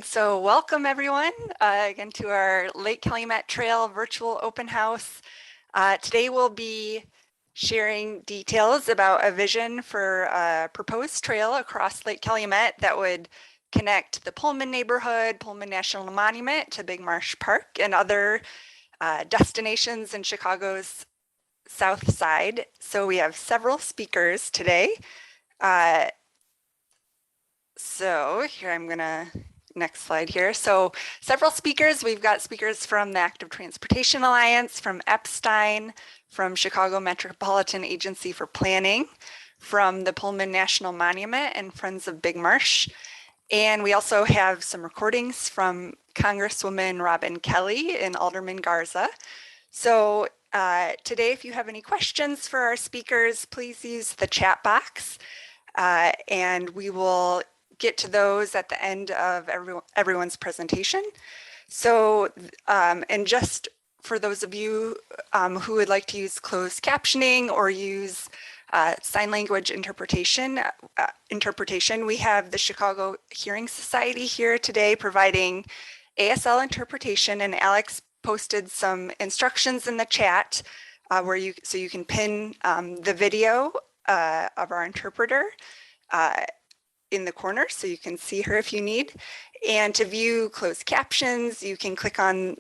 So welcome everyone again to our Lake Calumet Trail virtual open house. Today we'll be sharing details about a vision for a proposed trail across Lake Calumet that would connect the Pullman neighborhood, Pullman National Monument to Big Marsh Park and other destinations in Chicago's South Side. So we have several speakers today. So here I'm gonna next slide here. So several speakers. We've got speakers from the Active Transportation Alliance, from Epstein, from Chicago Metropolitan Agency for Planning, from the Pullman National Monument and Friends of Big Marsh. And we also have some recordings from Congresswoman Robin Kelly and Alderman Garza. So today, if you have any questions for our speakers, please use the chat box and we will get to those at the end of everyone's presentation. So, and just for those of you who would like to use closed captioning or use sign language interpretation, we have the Chicago Hearing Society here today providing ASL interpretation, and Alex posted some instructions in the chat so you can pin the video of our interpreter in the corner so you can see her if you need. And to view closed captions, you can click on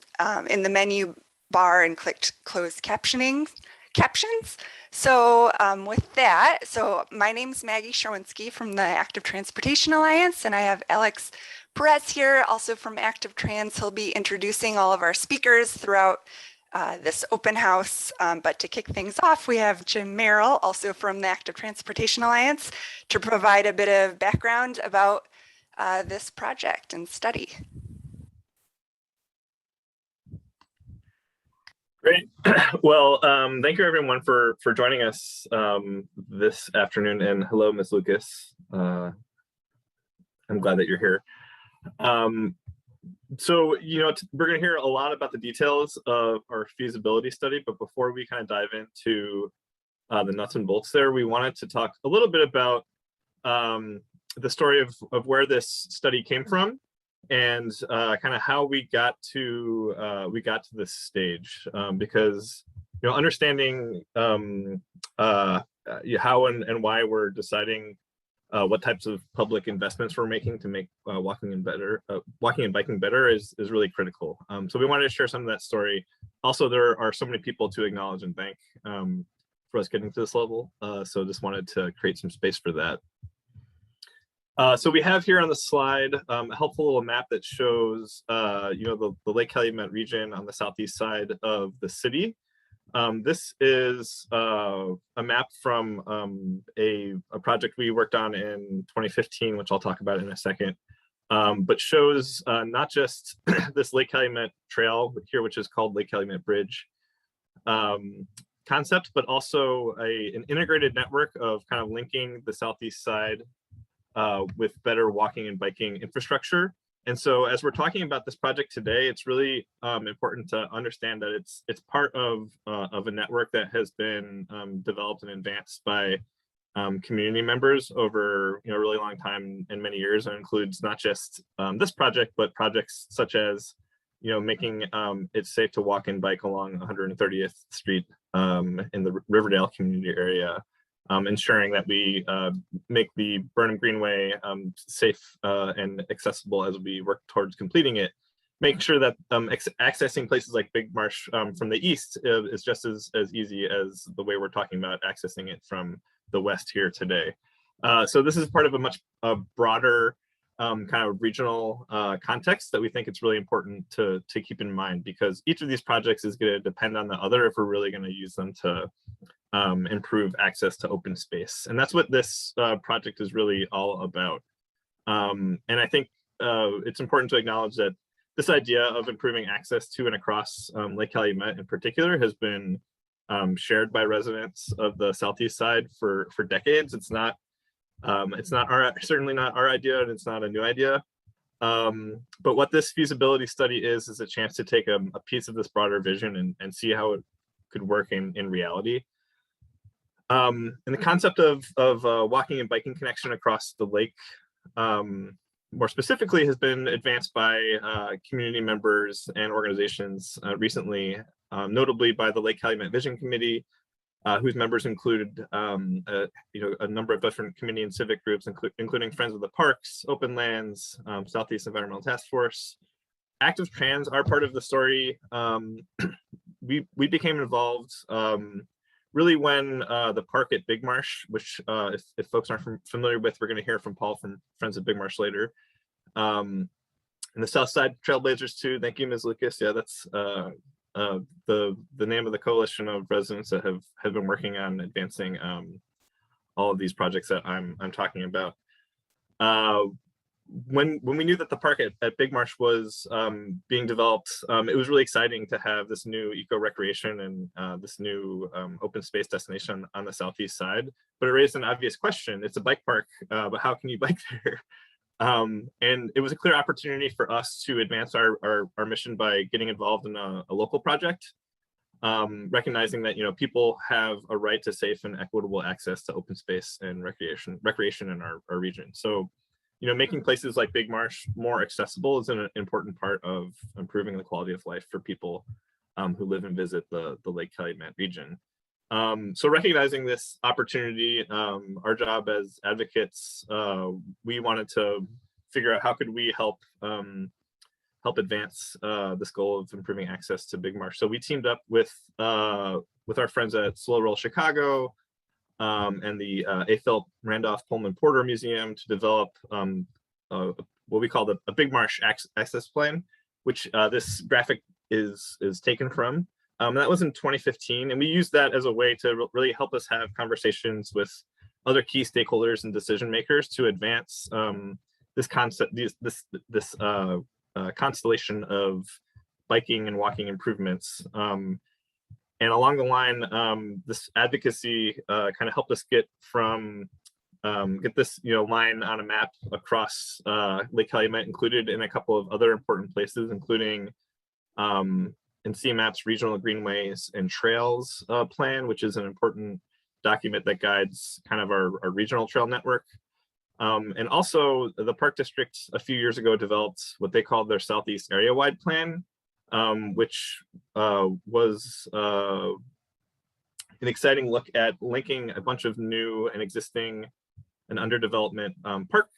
in the menu bar and click closed captions. So with that, so my name's Maggie Sherwinski from the Active Transportation Alliance, and I have Alex Perez here, also from Active Trans. He'll be introducing all of our speakers throughout this open house, but to kick things off, we have Jim Merrell, also from the Active Transportation Alliance, to provide a bit of background about this project and study. Great. Well, thank you everyone for joining us this afternoon, and hello, Ms. Lucas. I'm glad that you're here. So, we're going to hear a lot about the details of our feasibility study, but before we kind of dive into the nuts and bolts there, we wanted to talk a little bit about the story of where this study came from and kind of how we got to this stage, because understanding how and why we're deciding what types of public investments we're making to make walking and biking better is really critical. So we wanted to share some of that story. Also, there are so many people to acknowledge and thank for us getting to this level. So just wanted to create some space for that. So we have here on the slide a helpful little map that shows the Lake Calumet region on the southeast side of the city. This is a map from a project we worked on in 2015, which I'll talk about in a second, but shows not just this Lake Calumet trail here, which is called Lake Calumet Bridge concept, but also an integrated network of kind of linking the southeast side with better walking and biking infrastructure. And so as we're talking about this project today, it's really important to understand that it's part of a network that has been developed and advanced by community members over a really long time and many years, and includes not just this project, but projects such as making it safe to walk and bike along 130th Street in the Riverdale community area. Ensuring that we make the Burnham Greenway safe and accessible as we work towards completing it. Making sure that accessing places like Big Marsh from the east is just as easy as the way we're talking about accessing it from the west here today. So this is part of a much broader kind of regional context that we think it's really important to keep in mind, because each of these projects is going to depend on the other if we're really going to use them to improve access to open space. And that's what this project is really all about. And I think it's important to acknowledge that this idea of improving access to and across Lake Calumet in particular has been shared by residents of the southeast side for decades. It's certainly not our idea, and it's not a new idea. But what this feasibility study is a chance to take a piece of this broader vision and see how it could work in reality. And the concept of walking and biking connection across the lake more specifically has been advanced by community members and organizations recently, notably by the Lake Calumet Vision Committee, whose members included a number of different community and civic groups, including Friends of the Parks, Open Lands, Southeast Environmental Task Force. Active Trans are part of the story. We became involved really when the park at Big Marsh, which if folks aren't familiar with, we're going to hear from Paul from Friends of Big Marsh later. And the South Side Trailblazers too. Thank you, Ms. Lucas. Yeah, that's the name of the coalition of residents that have been working on advancing all of these projects that I'm talking about. When we knew that the park at Big Marsh was being developed, it was really exciting to have this new eco-recreation and this new open space destination on the southeast side. But it raised an obvious question. It's a bike park, but how can you bike there? And it was a clear opportunity for us to advance our mission by getting involved in a local project, recognizing that people have a right to safe and equitable access to open space and recreation in our region. So making places like Big Marsh more accessible is an important part of improving the quality of life for people who live and visit the Lake Calumet region. So recognizing this opportunity, our job as advocates, we wanted to figure out how could we help advance this goal of improving access to Big Marsh. So we teamed up with our friends at Slow Roll Chicago, and the AFIL Randolph Pullman Porter Museum to develop what we call a Big Marsh access plan, which this graphic is taken from. That was in 2015, and we used that as a way to really help us have conversations with other key stakeholders and decision makers to advance this concept, this constellation of biking and walking improvements. And along the line, this advocacy kind of helped us get this line on a map across Lake Calumet, included in a couple of other important places, including in CMAP's Regional Greenways and Trails plan, which is an important document that guides kind of our regional trail network. And also the Park District a few years ago developed what they called their Southeast Area-Wide Plan, which was an exciting look at linking a bunch of new and existing and under development park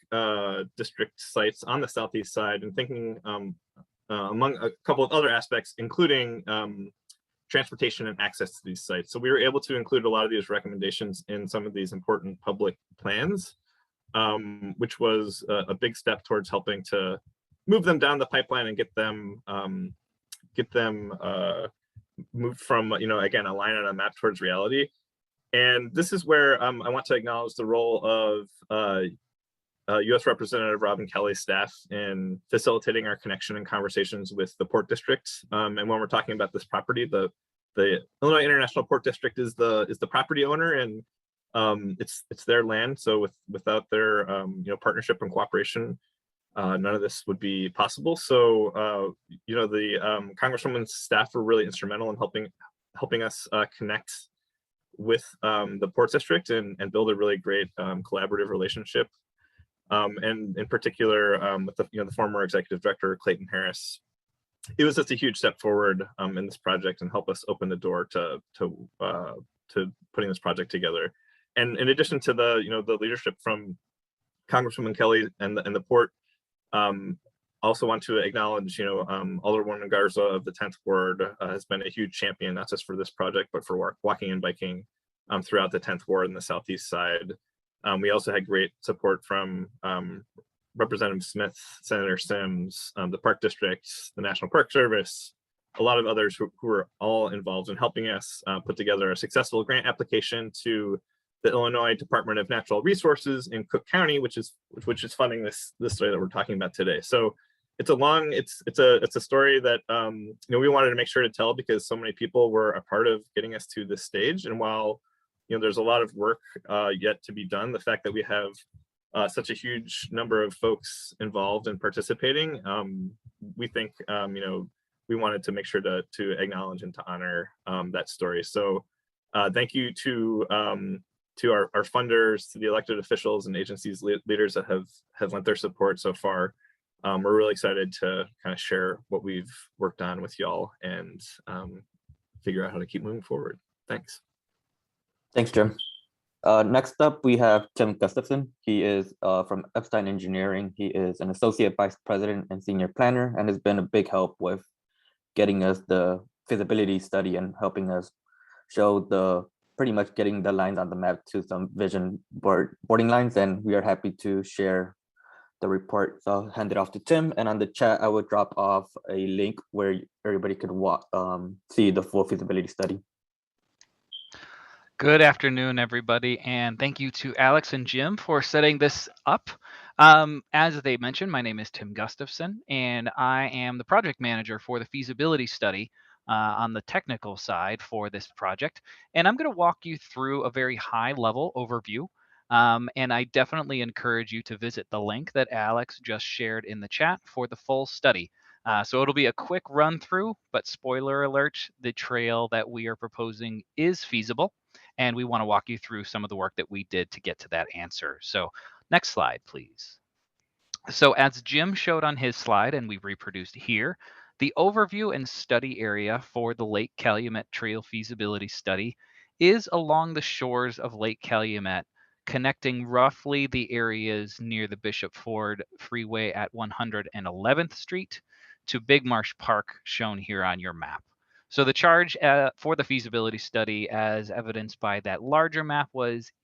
district sites on the southeast side, and thinking among a couple of other aspects, including transportation and access to these sites. So we were able to include a lot of these recommendations in some of these important public plans, which was a big step towards helping to move them down the pipeline and get them moved from, again, a line on a map towards reality. And this is where I want to acknowledge the role of U.S. Representative Robin Kelly's staff in facilitating our connection and conversations with the Port District. And when we're talking about this property, the Illinois International Port District is the property owner, and it's their land. So without their partnership and cooperation, none of this would be possible. So the Congresswoman's staff were really instrumental in helping us connect with the Port District and build a really great collaborative relationship. And in particular, with the former executive director Clayton Harris, it was just a huge step forward in this project and help us open the door to putting this project together. And in addition to the leadership from Congresswoman Kelly and the Port, also want to acknowledge Alderwoman Garza of the 10th Ward has been a huge champion, not just for this project, but for walking and biking throughout the 10th Ward and the southeast side. We also had great support from Representative Smith, Senator Sims, the Park District, the National Park Service, a lot of others who were all involved in helping us put together a successful grant application to the Illinois Department of Natural Resources in Cook County, which is funding this story that we're talking about today. So it's a story that we wanted to make sure to tell because so many people were a part of getting us to this stage. And while there's a lot of work yet to be done, the fact that we have such a huge number of folks involved and participating, we think we wanted to make sure to acknowledge and to honor that story. So thank you to to our funders, to the elected officials and agencies leaders that have lent their support so far. We're really excited to kind of share what we've worked on with y'all and figure out how to keep moving forward. Thanks. Thanks, Jim. Next up, we have Tim Gustafson. He is from Epstein Engineering. He is an associate vice president and senior planner and has been a big help with getting us the feasibility study and helping us show pretty much getting the lines on the map to some vision boarding lines. And we are happy to share the report. So I'll hand it off to Tim, and on the chat, I will drop off a link where everybody could see the full feasibility study. Good afternoon, everybody, and thank you to Alex and Jim for setting this up. As they mentioned, my name is Tim Gustafson, and I am the project manager for the feasibility study on the technical side for this project. And I'm going to walk you through a very high-level overview. And I definitely encourage you to visit the link that Alex just shared in the chat for the full study. So it'll be a quick run through, but spoiler alert, the trail that we are proposing is feasible. And we want to walk you through some of the work that we did to get to that answer. So next slide, please. So as Jim showed on his slide, and we reproduced here, the overview and study area for the Lake Calumet Trail Feasibility Study is along the shores of Lake Calumet, connecting roughly the areas near the Bishop Ford Freeway at 111th Street to Big Marsh Park, shown here on your map. So the charge for the feasibility study, as evidenced by that larger map,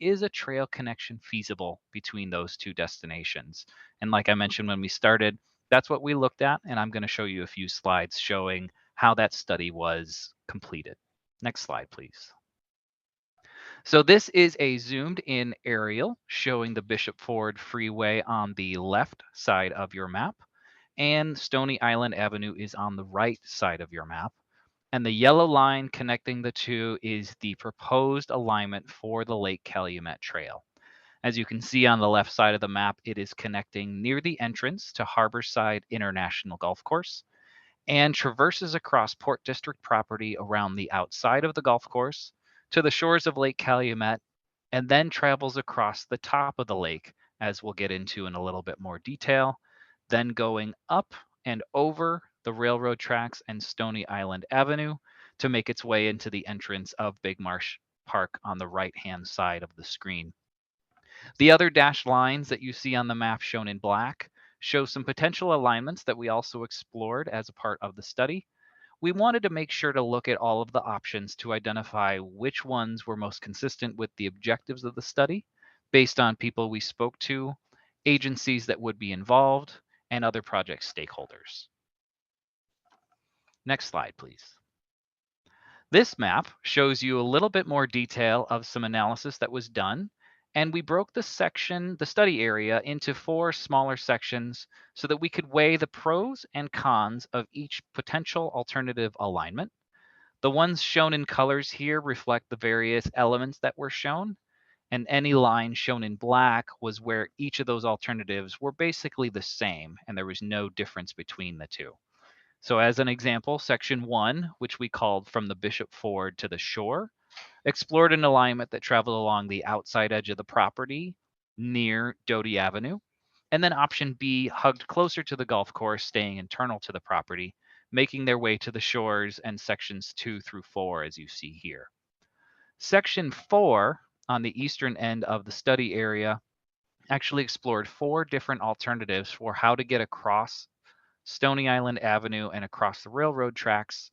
is a trail connection feasible between those two destinations? And like I mentioned when we started, that's what we looked at, and I'm going to show you a few slides showing how that study was completed. Next slide, please. So this is a zoomed in aerial showing the Bishop Ford Freeway on the left side of your map, and Stony Island Avenue is on the right side of your map. And the yellow line connecting the two is the proposed alignment for the Lake Calumet Trail. As you can see on the left side of the map, it is connecting near the entrance to Harborside International Golf Course and traverses across Port District property around the outside of the golf course to the shores of Lake Calumet, and then travels across the top of the lake, as we'll get into in a little bit more detail, then going up and over the railroad tracks and Stony Island Avenue to make its way into the entrance of Big Marsh Park on the right-hand side of the screen. The other dashed lines that you see on the map shown in black show some potential alignments that we also explored as a part of the study. We wanted to make sure to look at all of the options to identify which ones were most consistent with the objectives of the study based on people we spoke to, agencies that would be involved, and other project stakeholders. Next slide, please. This map shows you a little bit more detail of some analysis that was done, and we broke the study area, into 4 smaller sections so that we could weigh the pros and cons of each potential alternative alignment. The ones shown in colors here reflect the various elements that were shown, and any line shown in black was where each of those alternatives were basically the same, and there was no difference between the two. So as an example, section 1, which we called From the Bishop Ford to the Shore, explored an alignment that traveled along the outside edge of the property near Doty Avenue. And then option B hugged closer to the golf course, staying internal to the property, making their way to the shores, and sections 2 through 4, as you see here. Section 4, on the eastern end of the study area, actually explored 4 different alternatives for how to get across Stony Island Avenue and across the railroad tracks,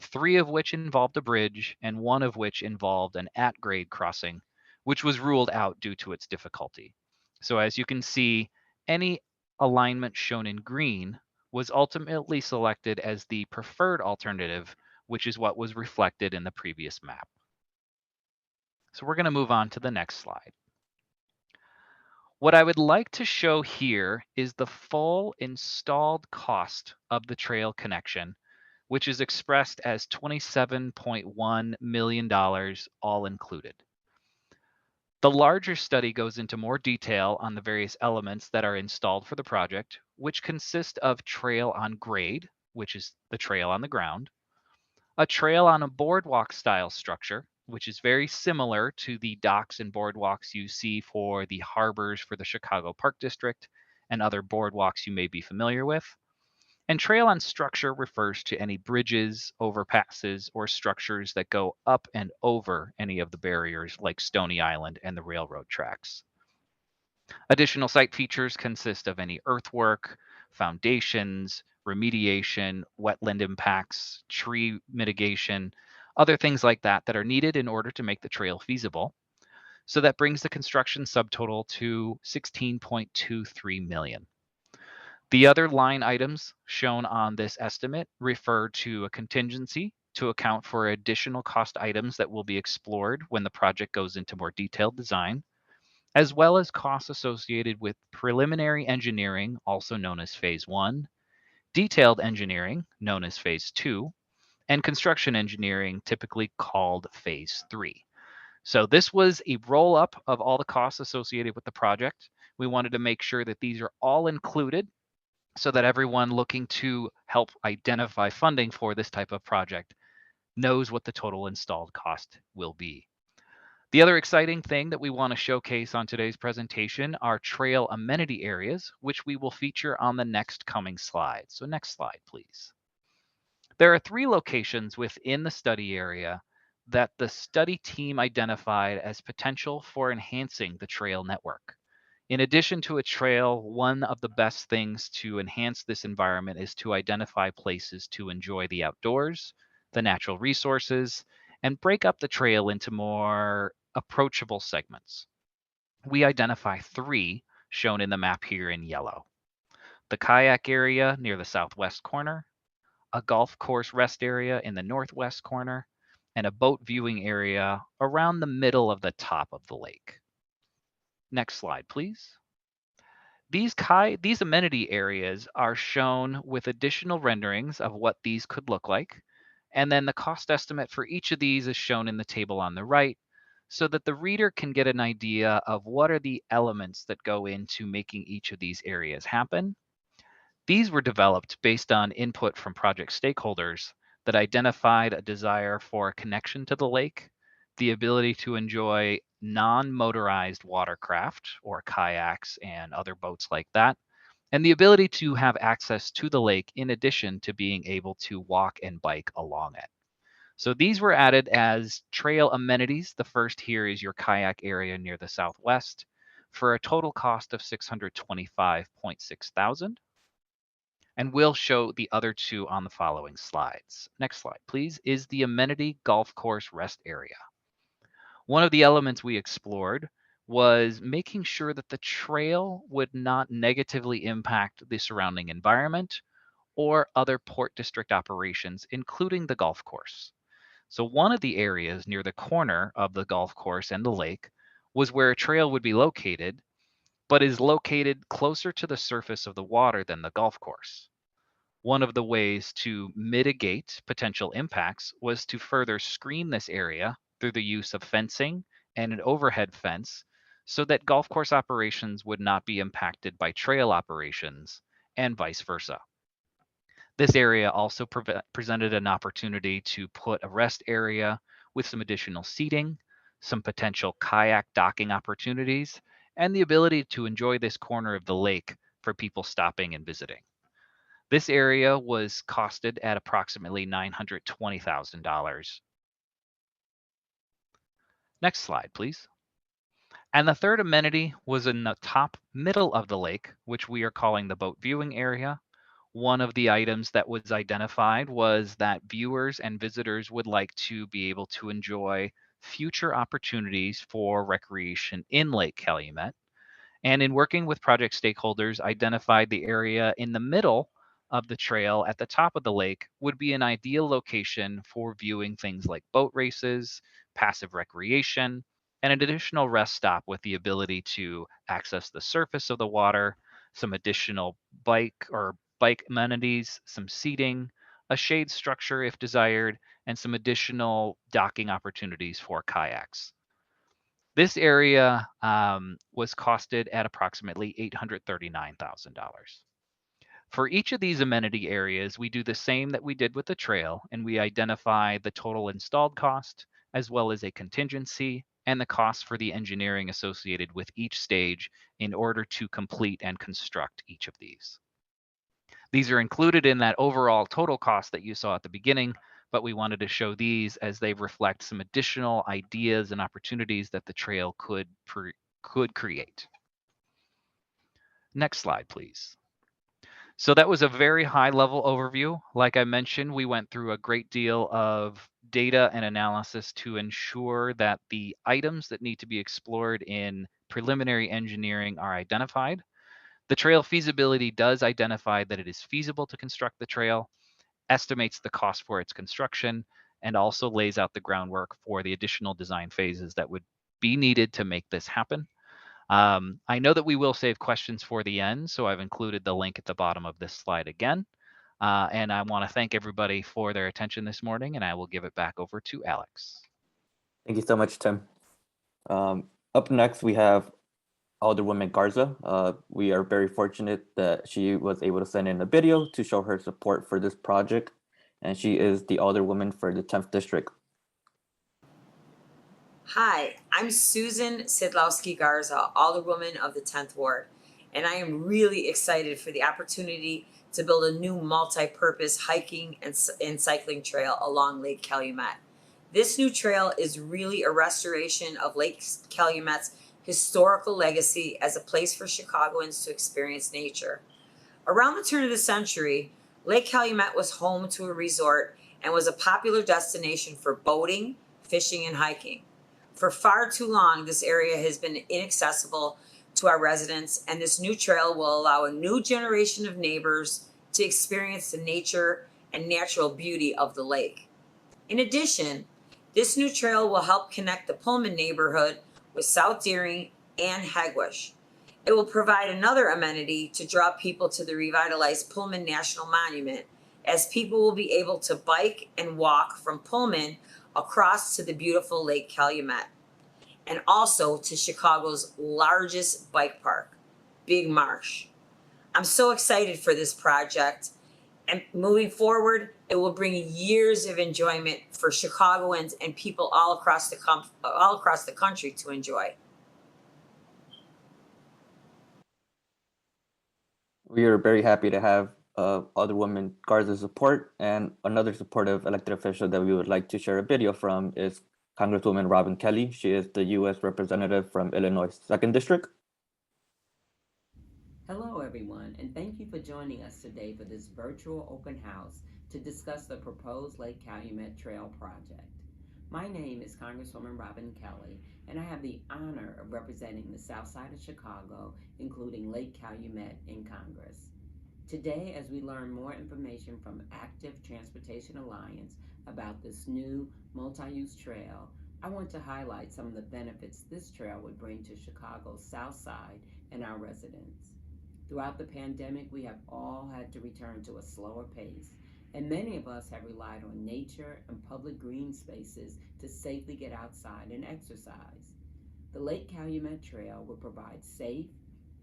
3 of which involved a bridge and 1 of which involved an at-grade crossing, which was ruled out due to its difficulty. So as you can see, any alignment shown in green was ultimately selected as the preferred alternative, which is what was reflected in the previous map. So we're going to move on to the next slide. What I would like to show here is the full installed cost of the trail connection, which is expressed as $27.1 million, all included. The larger study goes into more detail on the various elements that are installed for the project, which consist of trail on grade, which is the trail on the ground, a trail on a boardwalk style structure, which is very similar to the docks and boardwalks you see for the harbors for the Chicago Park District and other boardwalks you may be familiar with. And trail on structure refers to any bridges, overpasses, or structures that go up and over any of the barriers like Stony Island and the railroad tracks. Additional site features consist of any earthwork, foundations, remediation, wetland impacts, tree mitigation, other things like that that are needed in order to make the trail feasible. So that brings the construction subtotal to $16.23 million. The other line items shown on this estimate refer to a contingency to account for additional cost items that will be explored when the project goes into more detailed design, as well as costs associated with preliminary engineering, also known as Phase 1, detailed engineering, known as Phase 2, and construction engineering, typically called Phase 3. So this was a roll-up of all the costs associated with the project. We wanted to make sure that these are all included so that everyone looking to help identify funding for this type of project knows what the total installed cost will be. The other exciting thing that we want to showcase on today's presentation are trail amenity areas, which we will feature on the next coming slide. So next slide, please. There are 3 locations within the study area that the study team identified as potential for enhancing the trail network. In addition to a trail, one of the best things to enhance this environment is to identify places to enjoy the outdoors, the natural resources, and break up the trail into more approachable segments. We identify 3 shown in the map here in yellow. The kayak area near the southwest corner, a golf course rest area in the northwest corner, and a boat viewing area around the middle of the top of the lake. Next slide, please. These amenity areas are shown with additional renderings of what these could look like. And then the cost estimate for each of these is shown in the table on the right so that the reader can get an idea of what are the elements that go into making each of these areas happen. These were developed based on input from project stakeholders that identified a desire for a connection to the lake, the ability to enjoy non-motorized watercraft or kayaks and other boats like that, and the ability to have access to the lake in addition to being able to walk and bike along it. So these were added as trail amenities. The first here is your kayak area near the southwest for a total cost of $625.6 thousand. And we'll show the other 2 on the following slides. Next slide, please, is the amenity golf course rest area. One of the elements we explored was making sure that the trail would not negatively impact the surrounding environment or other Port District operations, including the golf course. So one of the areas near the corner of the golf course and the lake was where a trail would be located, but is located closer to the surface of the water than the golf course. One of the ways to mitigate potential impacts was to further screen this area through the use of fencing and an overhead fence so that golf course operations would not be impacted by trail operations and vice versa. This area also presented an opportunity to put a rest area with some additional seating, some potential kayak docking opportunities, and the ability to enjoy this corner of the lake for people stopping and visiting. This area was costed at approximately $920,000. Next slide, please. And the third amenity was in the top middle of the lake, which we are calling the boat viewing area. One of the items that was identified was that viewers and visitors would like to be able to enjoy future opportunities for recreation in Lake Calumet. And in working with project stakeholders, identified the area in the middle of the trail at the top of the lake would be an ideal location for viewing things like boat races, passive recreation, and an additional rest stop with the ability to access the surface of the water, some additional bike amenities, some seating, a shade structure if desired, and some additional docking opportunities for kayaks. This area was costed at approximately $839,000. For each of these amenity areas, we do the same that we did with the trail, and we identify the total installed cost as well as a contingency and the cost for the engineering associated with each stage in order to complete and construct each of these. These are included in that overall total cost that you saw at the beginning, but we wanted to show these as they reflect some additional ideas and opportunities that the trail could create. Next slide, please. So that was a very high level overview. Like I mentioned, we went through a great deal of data and analysis to ensure that the items that need to be explored in preliminary engineering are identified. The trail feasibility does identify that it is feasible to construct the trail, estimates the cost for its construction, and also lays out the groundwork for the additional design phases that would be needed to make this happen. I know that we will save questions for the end, so I've included the link at the bottom of this slide again. And I want to thank everybody for their attention this morning, and I will give it back over to Alex. Thank you so much, Tim. Up next, we have Alderwoman Garza. We are very fortunate that she was able to send in a video to show her support for this project, and she is the Alderwoman for the 10th District. Hi, I'm Susan Sidlowski Garza, Alderwoman of the 10th Ward, and I am really excited for the opportunity to build a new multi-purpose hiking and cycling trail along Lake Calumet. This new trail is really a restoration of Lake Calumet's historical legacy as a place for Chicagoans to experience nature. Around the turn of the century, Lake Calumet was home to a resort and was a popular destination for boating, fishing, and hiking. For far too long, this area has been inaccessible to our residents, and this new trail will allow a new generation of neighbors to experience the nature and natural beauty of the lake. In addition, this new trail will help connect the Pullman neighborhood with South Deering and Hegwish. It will provide another amenity to draw people to the revitalized Pullman National Monument, as people will be able to bike and walk from Pullman across to the beautiful Lake Calumet, and also to Chicago's largest bike park, Big Marsh. I'm so excited for this project, and moving forward, it will bring years of enjoyment for Chicagoans and people all across the country to enjoy. We are very happy to have Alderwoman Garza's support, and another supportive elected official that we would like to share a video from is Congresswoman Robin Kelly. She is the U.S. Representative from Illinois' 2nd District. Hello, everyone, and thank you for joining us today for this virtual open house to discuss the proposed Lake Calumet Trail project. My name is Congresswoman Robin Kelly, and I have the honor of representing the South Side of Chicago, including Lake Calumet in Congress. Today, as we learn more information from Active Transportation Alliance about this new multi-use trail, I want to highlight some of the benefits this trail would bring to Chicago's South Side and our residents. Throughout the pandemic, we have all had to return to a slower pace, and many of us have relied on nature and public green spaces to safely get outside and exercise. The Lake Calumet Trail will provide safe,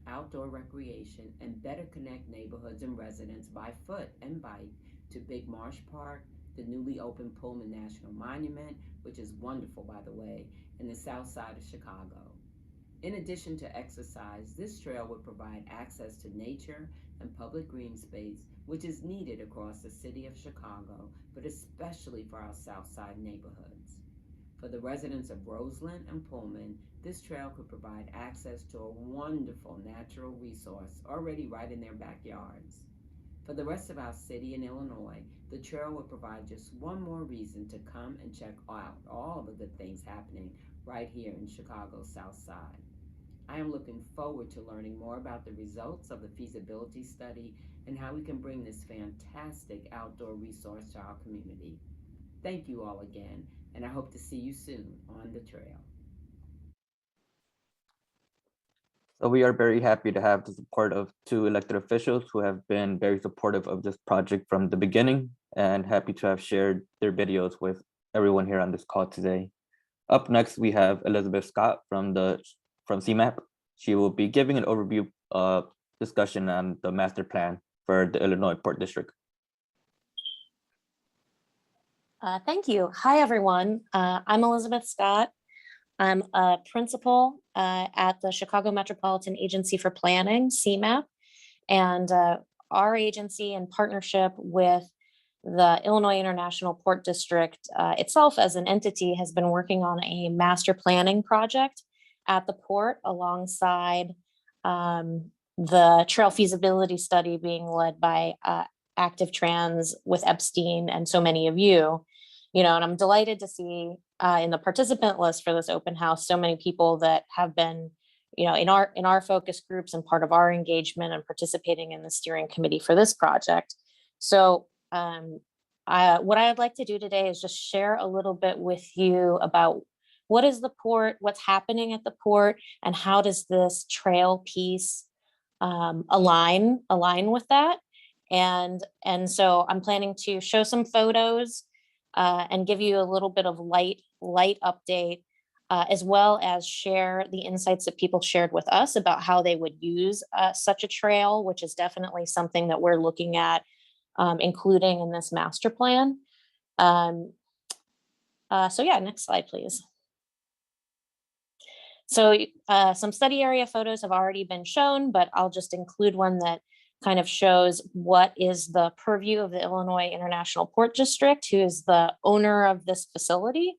outdoor recreation and better connect neighborhoods and residents by foot and bike to Big Marsh Park, the newly opened Pullman National Monument, which is wonderful, by the way, and the South Side of Chicago. In addition to exercise, this trail would provide access to nature and public green space, which is needed across the city of Chicago, but especially for our South Side neighborhoods. For the residents of Roseland and Pullman, this trail could provide access to a wonderful natural resource already right in their backyards. For the rest of our city in Illinois, the trail would provide just one more reason to come and check out all of the good things happening right here in Chicago's South Side. I am looking forward to learning more about the results of the feasibility study and how we can bring this fantastic outdoor resource to our community. Thank you all again, and I hope to see you soon on the trail. So we are very happy to have the support of 2 elected officials who have been very supportive of this project from the beginning, and happy to have shared their videos with everyone here on this call today. Up next, we have Elizabeth Scott from CMAP. She will be giving an overview discussion on the master plan for the Illinois Port District. Thank you. Hi, everyone. I'm Elizabeth Scott. I'm a principal at the Chicago Metropolitan Agency for Planning, CMAP, and our agency, in partnership with the Illinois International Port District itself as an entity, has been working on a master planning project at the port alongside the trail feasibility study being led by Active Trans with Epstein and so many of you. And I'm delighted to see in the participant list for this open house so many people that have been in our focus groups and part of our engagement and participating in the steering committee for this project. So what I'd like to do today is just share a little bit with you about what is the port, what's happening at the port, and how does this trail piece align with that. And so I'm planning to show some photos and give you a little bit of light update, as well as share the insights that people shared with us about how they would use such a trail, which is definitely something that we're looking at including in this master plan. So yeah, next slide, please. So some study area photos have already been shown, but I'll just include one that kind of shows what is the purview of the Illinois International Port District, who is the owner of this facility.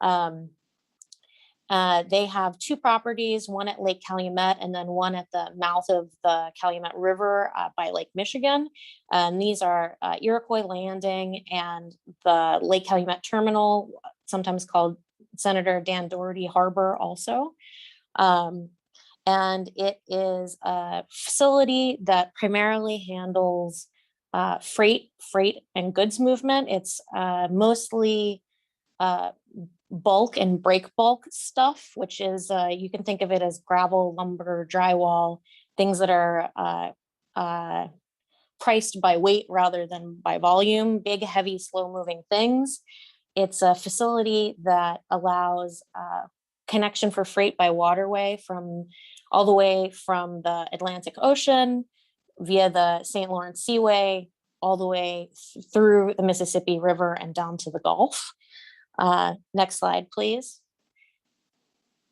They have two properties, one at Lake Calumet and then one at the mouth of the Calumet River by Lake Michigan. These are Iroquois Landing and the Lake Calumet Terminal, sometimes called Senator Dan Doherty Harbor also. And it is a facility that primarily handles freight and goods movement. It's mostly bulk and break bulk stuff, which is, you can think of it as gravel, lumber, drywall, things that are priced by weight rather than by volume, big, heavy, slow moving things. It's a facility that allows connection for freight by waterway all the way from the Atlantic Ocean via the St. Lawrence Seaway, all the way through the Mississippi River and down to the Gulf. Next slide, please.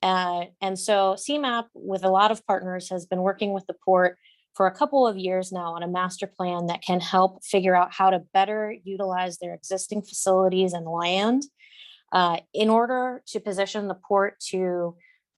And so CMAP, with a lot of partners, has been working with the port for a couple of years now on a master plan that can help figure out how to better utilize their existing facilities and land in order to position the port to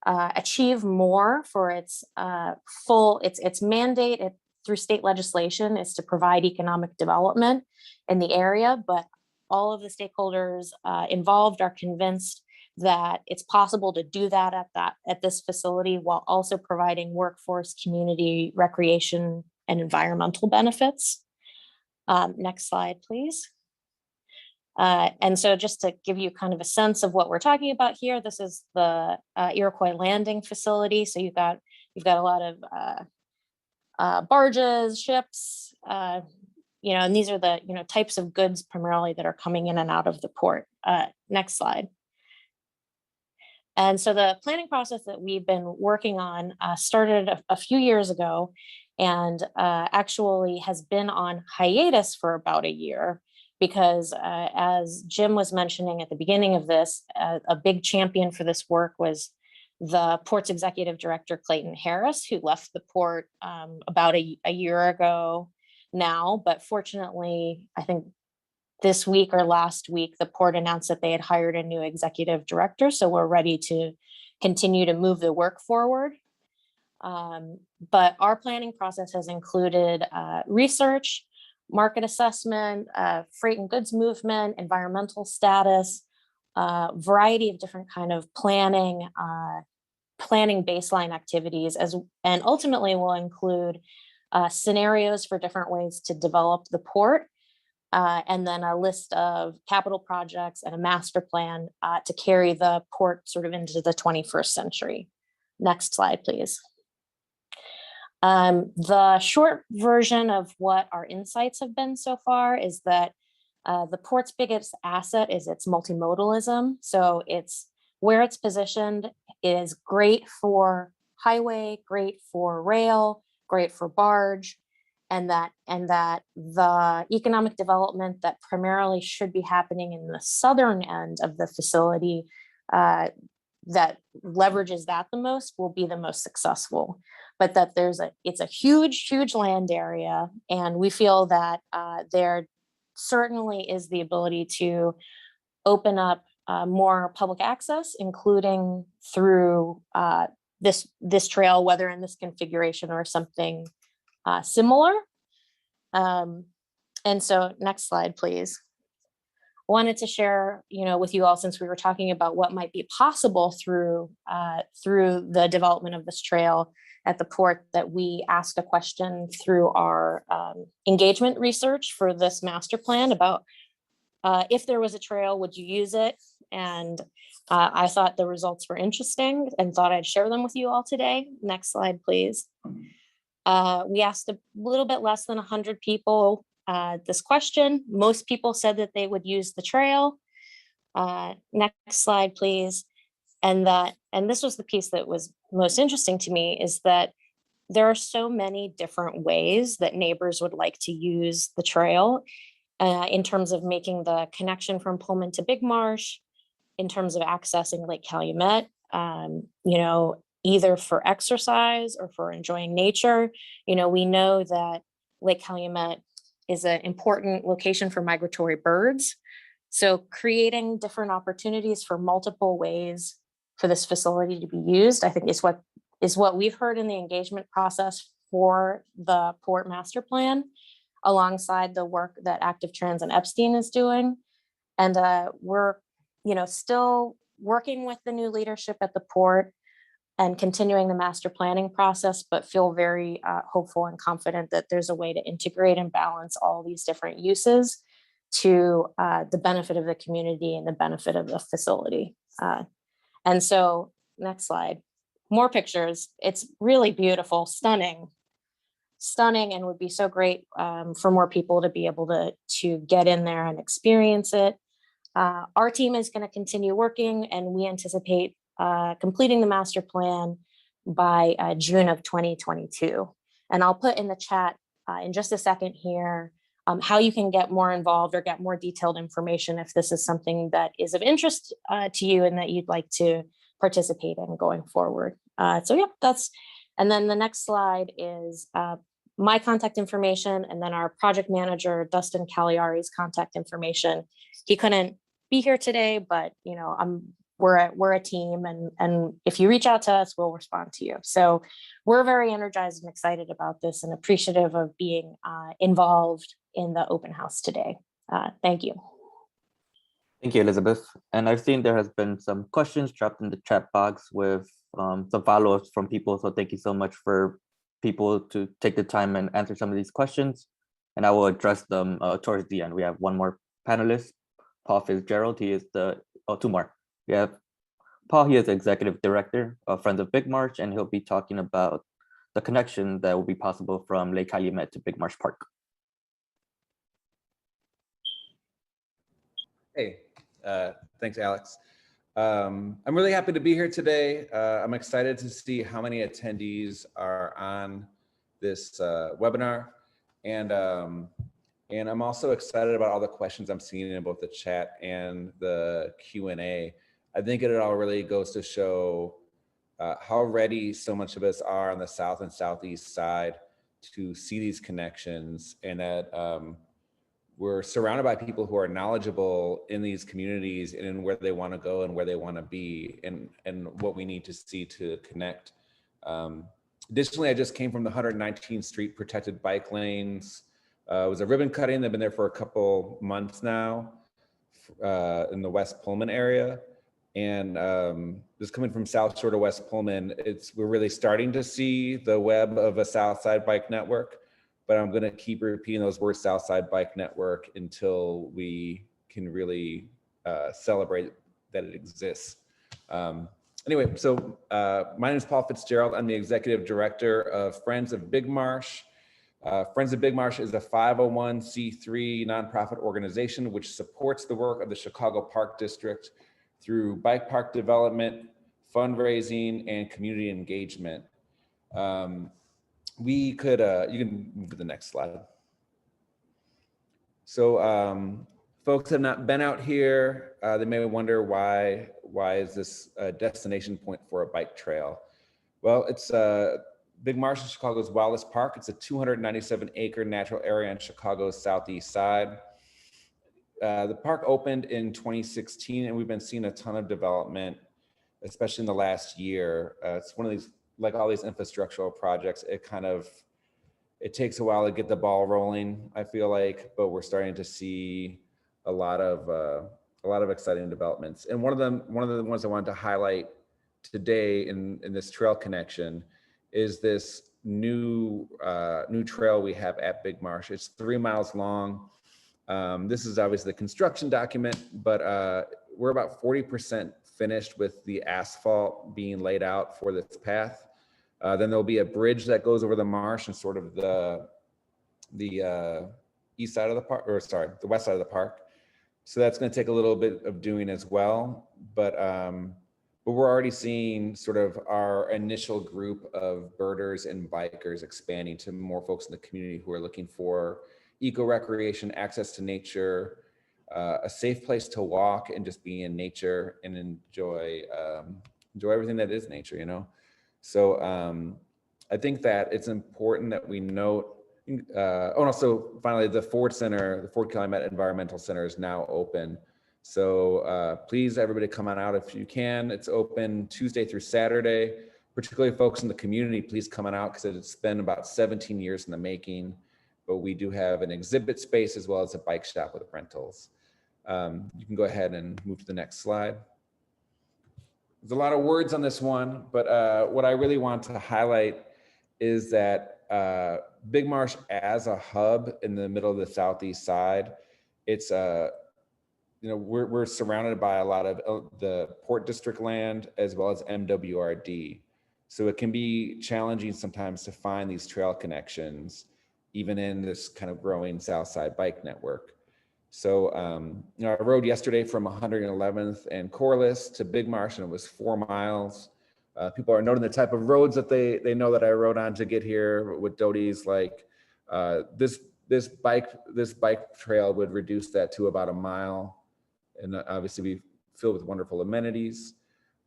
achieve more for its its mandate through state legislation is to provide economic development in the area, but all of the stakeholders involved are convinced that it's possible to do that at this facility while also providing workforce, community, recreation, and environmental benefits. Next slide, please. And so just to give you kind of a sense of what we're talking about here, this is the Iroquois Landing facility. So you've got a lot of barges, ships, and these are the types of goods primarily that are coming in and out of the port. Next slide. And so the planning process that we've been working on started a few years ago and actually has been on hiatus for about a year because as Jim was mentioning at the beginning of this, a big champion for this work was the port's executive director, Clayton Harris, who left the port about a year ago now. But fortunately, I think this week or last week, the port announced that they had hired a new executive director. So we're ready to continue to move the work forward. But our planning process has included research, market assessment, freight and goods movement, environmental status, variety of different kind of planning baseline activities, and ultimately will include scenarios for different ways to develop the port. And then a list of capital projects and a master plan to carry the port sort of into the 21st century. Next slide, please. The short version of what our insights have been so far is that the port's biggest asset is its multimodalism. So it's where it's positioned is great for highway, great for rail, great for barge. and that the economic development that primarily should be happening in the southern end of the facility that leverages that the most will be the most successful. But that it's a huge land area, and we feel that there certainly is the ability to open up more public access, including through this trail, whether in this configuration or something similar. And so next slide, please. Wanted to share, with you all, since we were talking about what might be possible through the development of this trail at the port, that we asked a question through our engagement research for this master plan about if there was a trail, would you use it? And I thought the results were interesting and thought I'd share them with you all today. Next slide, please. We asked a little bit less than 100 people this question. Most people said that they would use the trail. Next slide, please. And this was the piece that was most interesting to me, is that there are so many different ways that neighbors would like to use the trail in terms of making the connection from Pullman to Big Marsh, in terms of accessing Lake Calumet, either for exercise or for enjoying nature. We know that Lake Calumet is an important location for migratory birds. So creating different opportunities for multiple ways for this facility to be used, I think is what we've heard in the engagement process for the Port Master Plan, alongside the work that Active Trans and Epstein is doing. And we're still working with the new leadership at the port and continuing the master planning process, but feel very hopeful and confident that there's a way to integrate and balance all these different uses to the benefit of the community and the benefit of the facility. And so next slide, more pictures. It's really beautiful, stunning, and would be so great for more people to be able to get in there and experience it. Our team is going to continue working, and we anticipate completing the master plan by June of 2022. And I'll put in the chat in just a second here how you can get more involved or get more detailed information if this is something that is of interest to you and that you'd like to participate in going forward. So yeah, and then the next slide is my contact information, and then our project manager, Dustin Cagliari's contact information. He couldn't be here today, but we're a team, and if you reach out to us, we'll respond to you. So we're very energized and excited about this and appreciative of being involved in the open house today. Thank you. Thank you, Elizabeth. And I've seen there has been some questions dropped in the chat box with some follow-ups from people. So thank you so much for people to take the time and answer some of these questions. And I will address them towards the end. We have one more panelist, Paul Fitzgerald. He is two more. We have Paul, he is Executive Director of Friends of Big Marsh, and he'll be talking about the connection that will be possible from Lake Calumet to Big Marsh Park. Hey, thanks, Alex. I'm really happy to be here today. I'm excited to see how many attendees are on this webinar. And I'm also excited about all the questions I'm seeing in both the chat and the Q&A. I think it all really goes to show how ready so much of us are on the south and southeast side to see these connections, and that we're surrounded by people who are knowledgeable in these communities and in where they want to go and where they want to be, and what we need to see to connect. Additionally, I just came from the 119th Street protected bike lanes. It was a ribbon cutting. They've been there for a couple months now in the West Pullman area. And just coming from South Shore to West Pullman, we're really starting to see the web of a South Side bike network, but I'm going to keep repeating those words, South Side bike network, until we can really celebrate that it exists. Anyway, so my name is Paul Fitzgerald. I'm the Executive Director of Friends of Big Marsh. Friends of Big Marsh is a 501c3 nonprofit organization which supports the work of the Chicago Park District through bike park development, fundraising, and community engagement. we could, you can move to the next slide. So folks have not been out here. They may wonder why is this a destination point for a bike trail? Well, it's Big Marsh is Chicago's wildest park. It's a 297-acre natural area on Chicago's southeast side. The park opened in 2016, and we've been seeing a ton of development, especially in the last year. It's one of these, like all these infrastructural projects, it takes a while to get the ball rolling, I feel like, but we're starting to see a lot of exciting developments. And one of the ones I wanted to highlight today in this trail connection is this new trail we have at Big Marsh. It's 3 miles long. This is obviously the construction document, but we're about 40% finished with the asphalt being laid out for this path. Then there'll be a bridge that goes over the marsh and sort of the east side of the park, or sorry, the west side of the park. So that's going to take a little bit of doing as well, but we're already seeing sort of our initial group of birders and bikers expanding to more folks in the community who are looking for eco-recreation, access to nature, a safe place to walk and just be in nature and enjoy everything that is nature, you know? So I think that it's important that we note, so finally the Ford Calumet Environmental Center is now open. So please, everybody come on out if you can. It's open Tuesday through Saturday, particularly folks in the community, please come on out because it's been about 17 years in the making, but we do have an exhibit space as well as a bike shop with rentals. You can go ahead and move to the next slide. There's a lot of words on this one, but what I really want to highlight is that Big Marsh as a hub in the middle of the southeast side, it's we're surrounded by a lot of the Port District land as well as MWRD. So it can be challenging sometimes to find these trail connections, even in this kind of growing South Side bike network. So I rode yesterday from 111th and Corliss to Big Marsh, and it was 4 miles. People are noting the type of roads that they know that I rode on to get here with Doty's, like this bike trail would reduce that to about 1 mile, and obviously be filled with wonderful amenities.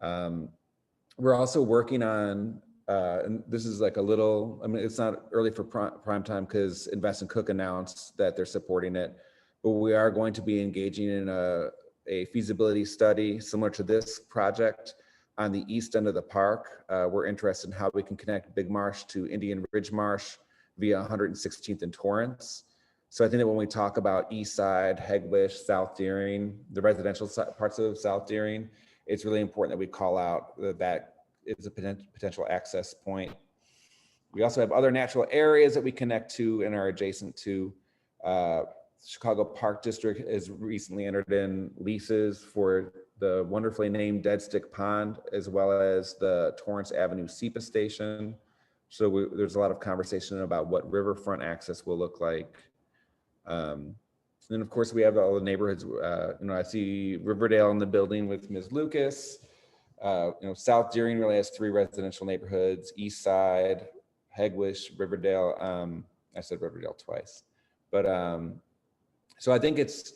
We're also working on, and this is like it's not early for prime time because Invest and Cook announced that they're supporting it, but we are going to be engaging in a feasibility study similar to this project on the east end of the park. We're interested in how we can connect Big Marsh to Indian Ridge Marsh via 116th and Torrance. So I think that when we talk about East Side, Hegwish, South Deering, the residential parts of South Deering, it's really important that we call out that it's a potential access point. We also have other natural areas that we connect to and are adjacent to. Chicago Park District has recently entered in leases for the wonderfully named Dead Stick Pond, as well as the Torrance Avenue SEPA station. So there's a lot of conversation about what riverfront access will look like. And then of course we have all the neighborhoods. I see Riverdale in the building with Ms. Lucas. South Deering really has 3 residential neighborhoods: East Side, Hegwish, Riverdale. I said Riverdale twice, but so I think it's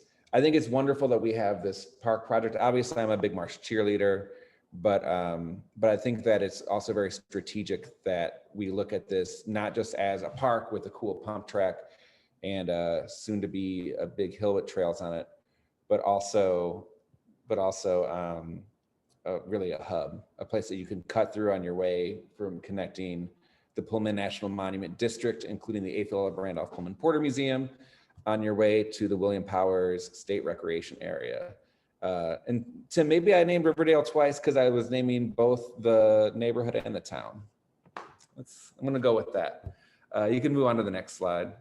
wonderful that we have this park project. Obviously, I'm a Big Marsh cheerleader, but I think that it's also very strategic that we look at this not just as a park with a cool pump track and soon to be a big hill with trails on it, but also really a hub, a place that you can cut through on your way from connecting the Pullman National Monument District, including the 8th Earl of Randolph Pullman Porter Museum, on your way to the William Powers State Recreation Area. And Tim, maybe I named Riverdale twice because I was naming both the neighborhood and the town. I'm gonna go with that. You can move on to the next slide.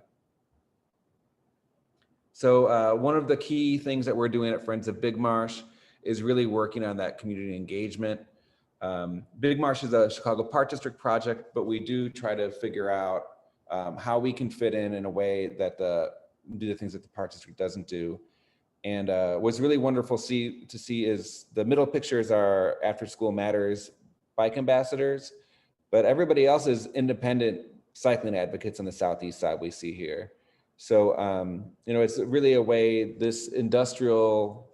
So one of the key things that we're doing at Friends of Big Marsh is really working on that community engagement. Big Marsh is a Chicago Park District project, but we do try to figure out how we can fit in a way that do the things that the Park District doesn't do. And what's really wonderful to see is the middle pictures are After School Matters bike ambassadors, but everybody else is independent cycling advocates on the southeast side we see here. So, it's really a way this industrial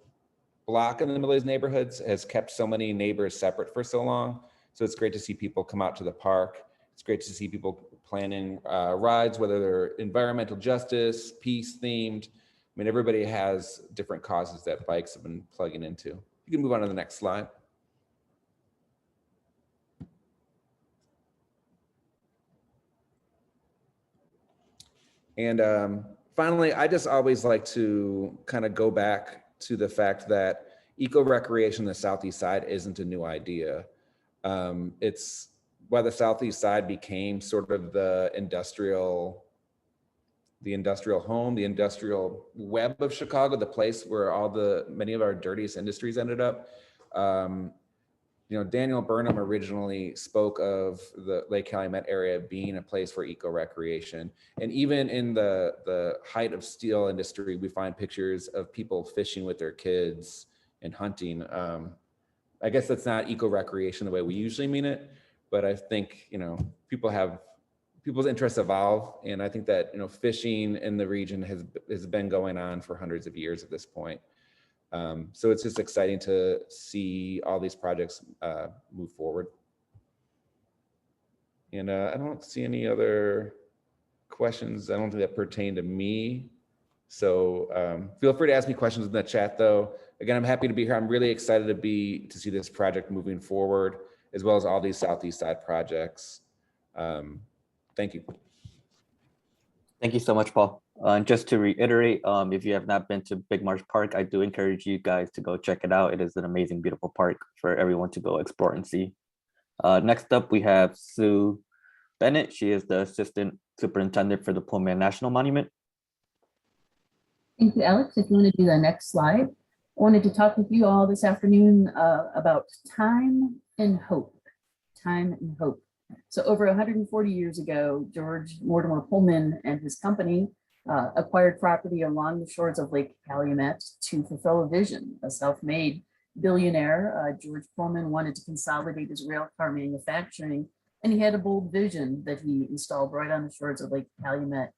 block in the middle of these neighborhoods has kept so many neighbors separate for so long. So it's great to see people come out to the park. It's great to see people planning rides, whether they're environmental justice, peace themed. I mean, everybody has different causes that bikes have been plugging into. You can move on to the next slide. And finally, I just always like to kind of go back to the fact that eco-recreation on the southeast side isn't a new idea. It's why the southeast side became sort of the industrial home, the industrial web of Chicago, the place where many of our dirtiest industries ended up. Daniel Burnham originally spoke of the Lake Calumet area being a place for eco-recreation. And even in the height of steel industry, we find pictures of people fishing with their kids and hunting. I guess that's not eco-recreation the way we usually mean it, but I think, people's interests evolve. And I think that, fishing in the region has been going on for hundreds of years at this point. So it's just exciting to see all these projects move forward. And I don't see any other questions. I don't think that pertain to me. So feel free to ask me questions in the chat though. Again, I'm happy to be here. I'm really excited to see this project moving forward, as well as all these southeast side projects. Thank you. Thank you so much, Paul. And just to reiterate, if you have not been to Big Marsh Park, I do encourage you guys to go check it out. It is an amazing, beautiful park for everyone to go explore and see. Next up, we have Sue Bennett. She is the Assistant Superintendent for the Pullman National Monument. Thank you, Alex. If you want to do the next slide. I wanted to talk with you all this afternoon about time and hope. Time and hope. So over 140 years ago, George Mortimer Pullman and his company acquired property along the shores of Lake Calumet to fulfill a vision. A self-made billionaire, George Pullman wanted to consolidate his rail car manufacturing, and he had a bold vision that he installed right on the shores of Lake Calumet.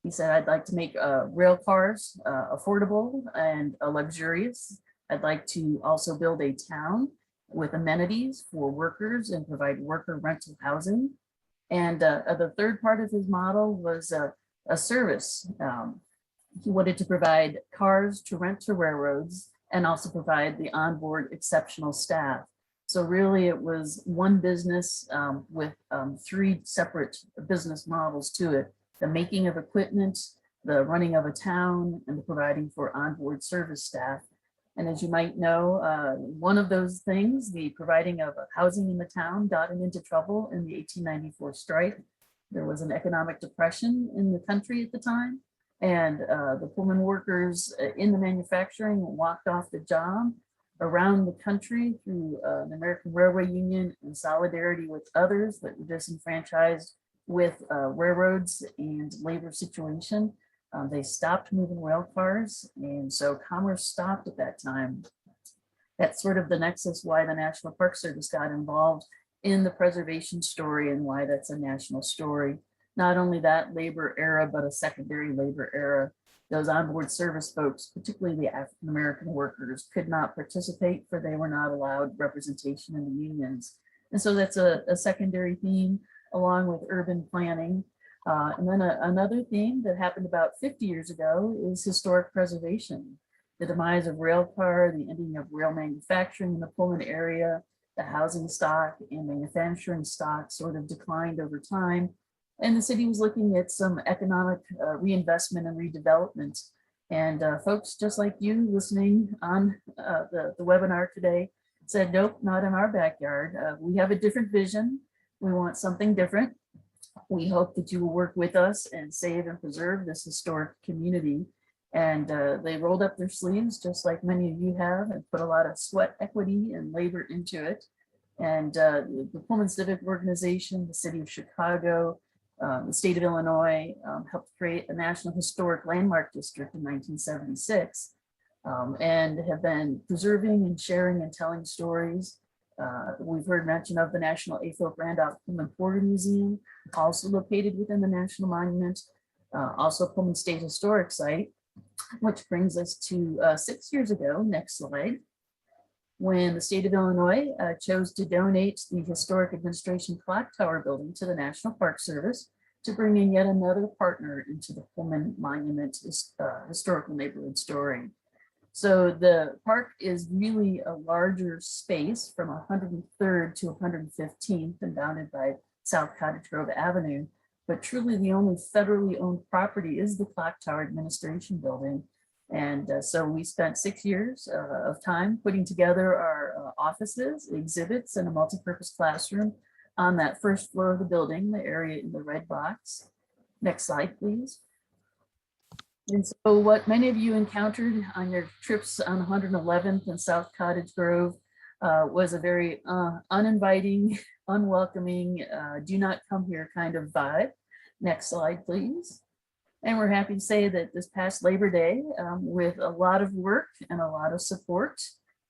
He said, I'd like to make rail cars affordable and luxurious. I'd like to also build a town with amenities for workers and provide worker rental housing. And the third part of his model was a service. He wanted to provide cars to rent to railroads and also provide the onboard exceptional staff. So really it was one business with three separate business models to it: the making of equipment, the running of a town, and the providing for onboard service staff. And as you might know, one of those things, the providing of housing in the town, got him into trouble in the 1894 strike. There was an economic depression in the country at the time, and the Pullman workers in the manufacturing walked off the job around the country through the American Railway Union in solidarity with others that were disenfranchised with railroads and labor situation. They stopped moving rail cars, and so commerce stopped at that time. That's sort of the nexus why the National Park Service got involved in the preservation story and why that's a national story. Not only that labor era, but a secondary labor era. Those onboard service folks, particularly the African-American workers, could not participate, for they were not allowed representation in the unions. And so that's a secondary theme, along with urban planning. And then another theme that happened about 50 years ago is historic preservation. The demise of railcar, the ending of rail manufacturing in the Pullman area, the housing stock and manufacturing stock sort of declined over time. And the city was looking at some economic reinvestment and redevelopment. And folks just like you listening on the webinar today said, nope, not in our backyard. We have a different vision. We want something different. We hope that you will work with us and save and preserve this historic community. And they rolled up their sleeves, just like many of you have, and put a lot of sweat, equity, and labor into it. And the Pullman Civic Organization, the City of Chicago, the state of Illinois helped create a National Historic Landmark District in 1976, and have been preserving and sharing and telling stories We've heard mention of the National AFO Randolph Pullman Porter Museum, also located within the National Monument, also Pullman State Historic Site, which brings us to 6 years ago, next slide, when the state of Illinois chose to donate the Historic Administration Clock Tower building to the National Park Service to bring in yet another partner into the Pullman Monument historical neighborhood story. So the park is really a larger space from 103rd to 115th and bounded by South Cottage Grove Avenue. But truly the only federally owned property is the Clock Tower Administration Building. And so we spent 6 years of time putting together our offices, exhibits, and a multi-purpose classroom on that first floor of the building, the area in the red box. Next slide, please. And so what many of you encountered on your trips on 111th and South Cottage Grove was a very uninviting, unwelcoming, do not come here kind of vibe. Next slide, please. And we're happy to say that this past Labor Day, with a lot of work and a lot of support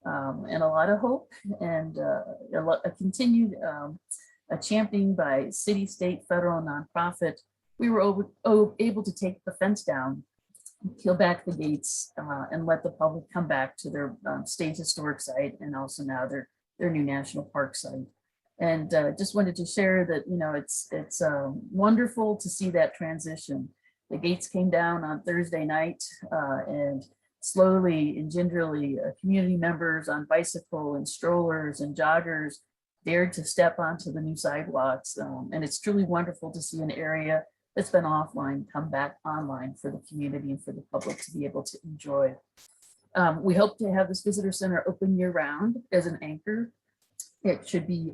and a lot of hope and a continued championing by city, state, federal, nonprofit, we were able to take the fence down, peel back the gates, and let the public come back to their state historic site and also now their new national park site. And just wanted to share that, you know, it's wonderful to see that transition. The gates came down on Thursday night and slowly and gingerly community members on bicycle and strollers and joggers dared to step onto the new sidewalks. And it's truly wonderful to see an area that's been offline come back online for the community and for the public to be able to enjoy. We hope to have this visitor center open year round as an anchor. It should be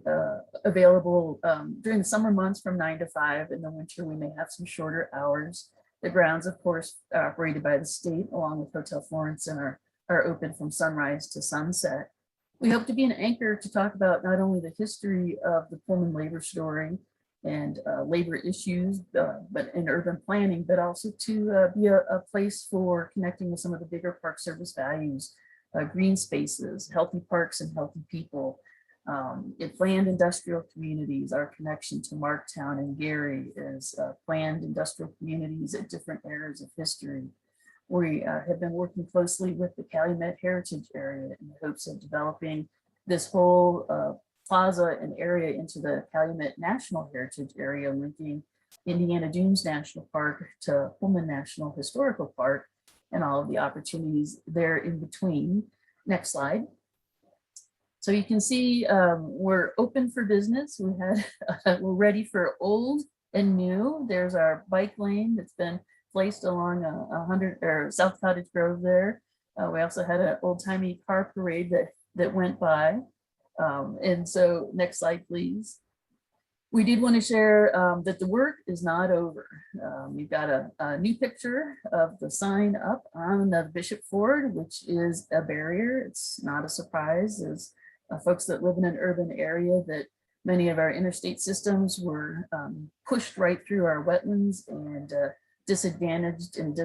available during the summer months from 9 to 5. In the winter, we may have some shorter hours. The grounds, of course, are operated by the state along with Hotel Florence and are open from sunrise to sunset. We hope to be an anchor to talk about not only the history of the Pullman labor story and labor issues, but in urban planning, but also to be a place for connecting with some of the bigger Park Service values, green spaces, healthy parks and healthy people, planned industrial communities, our connection to Marktown and Gary as planned industrial communities at different eras of history. We have been working closely with the Calumet Heritage Area in the hopes of developing this whole plaza and area into the Calumet National Heritage Area, linking Indiana Dunes National Park to Pullman National Historical Park and all of the opportunities there in between. Next slide. So you can see we're open for business. We're ready for old and new. There's our bike lane that's been placed along 100 or South Cottage Grove there. We also had an old-timey car parade that went by. And so next slide, please. We did want to share that the work is not over. We've got a new picture of the sign up on the Bishop Ford, which is a barrier. It's not a surprise. There's folks that live in an urban area that many of our interstate systems were pushed right through our wetlands and disadvantaged and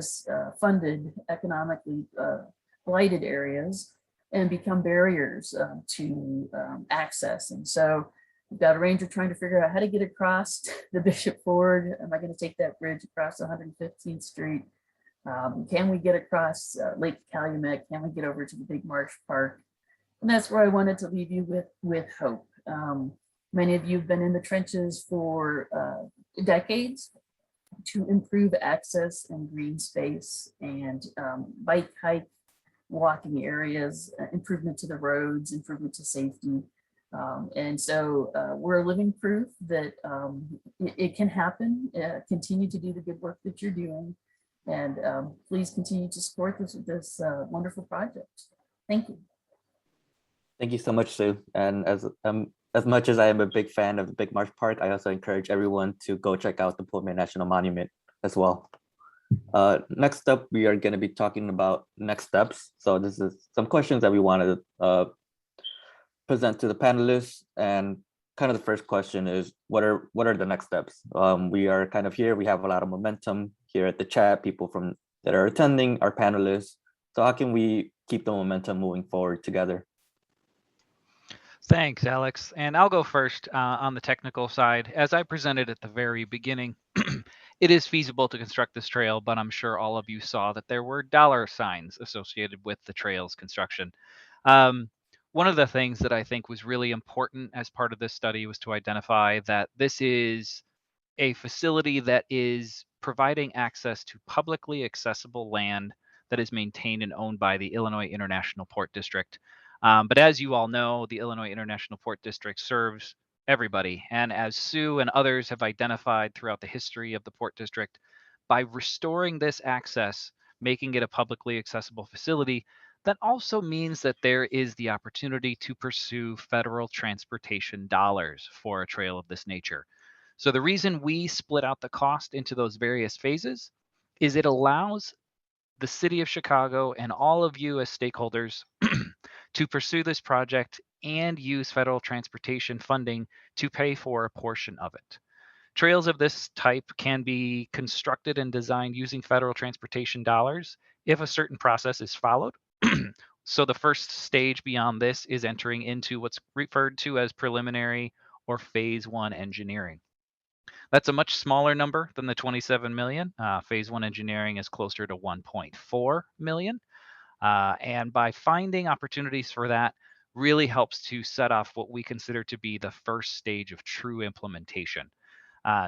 funded economically blighted areas and become barriers to access. And so we've got a ranger trying to figure out how to get across the Bishop Ford. Am I going to take that bridge across 115th Street? Can we get across Lake Calumet? Can we get over to the Big Marsh Park? And that's where I wanted to leave you with hope. Many of you have been in the trenches for decades to improve access and green space and bike, hike, walking areas, improvement to the roads, improvement to safety. And so we're living proof that it can happen. Continue to do the good work that you're doing. And please continue to support this wonderful project. Thank you. Thank you so much, Sue. And as much as I am a big fan of the Big Marsh Park, I also encourage everyone to go check out the Pullman National Monument as well. Next up, we are going to be talking about next steps. So this is some questions that we want to present to the panelists. And kind of the first question is, what are the next steps? We are kind of here. We have a lot of momentum here at the chat, people that are attending, our panelists. So how can we keep the momentum moving forward together? Thanks, Alex. And I'll go first on the technical side. As I presented at the very beginning, it is feasible to construct this trail, but I'm sure all of you saw that there were dollar signs associated with the trail's construction. Um, One of the things that I think was really important as part of this study was to identify that this is a facility that is providing access to publicly accessible land that is maintained and owned by the Illinois International Port District. But as you all know, the Illinois International Port District serves everybody. And as Sue and others have identified throughout the history of the Port District, by restoring this access, making it a publicly accessible facility, that also means that there is the opportunity to pursue federal transportation dollars for a trail of this nature. So the reason we split out the cost into those various phases is it allows the city of Chicago and all of you as stakeholders to pursue this project and use federal transportation funding to pay for a portion of it. Trails of this type can be constructed and designed using federal transportation dollars if a certain process is followed. So the first stage beyond this is entering into what's referred to as preliminary or phase one engineering. That's a much smaller number than the 27 million. Phase one engineering is closer to 1.4 million. And by finding opportunities for that really helps to set off what we consider to be the first stage of true implementation.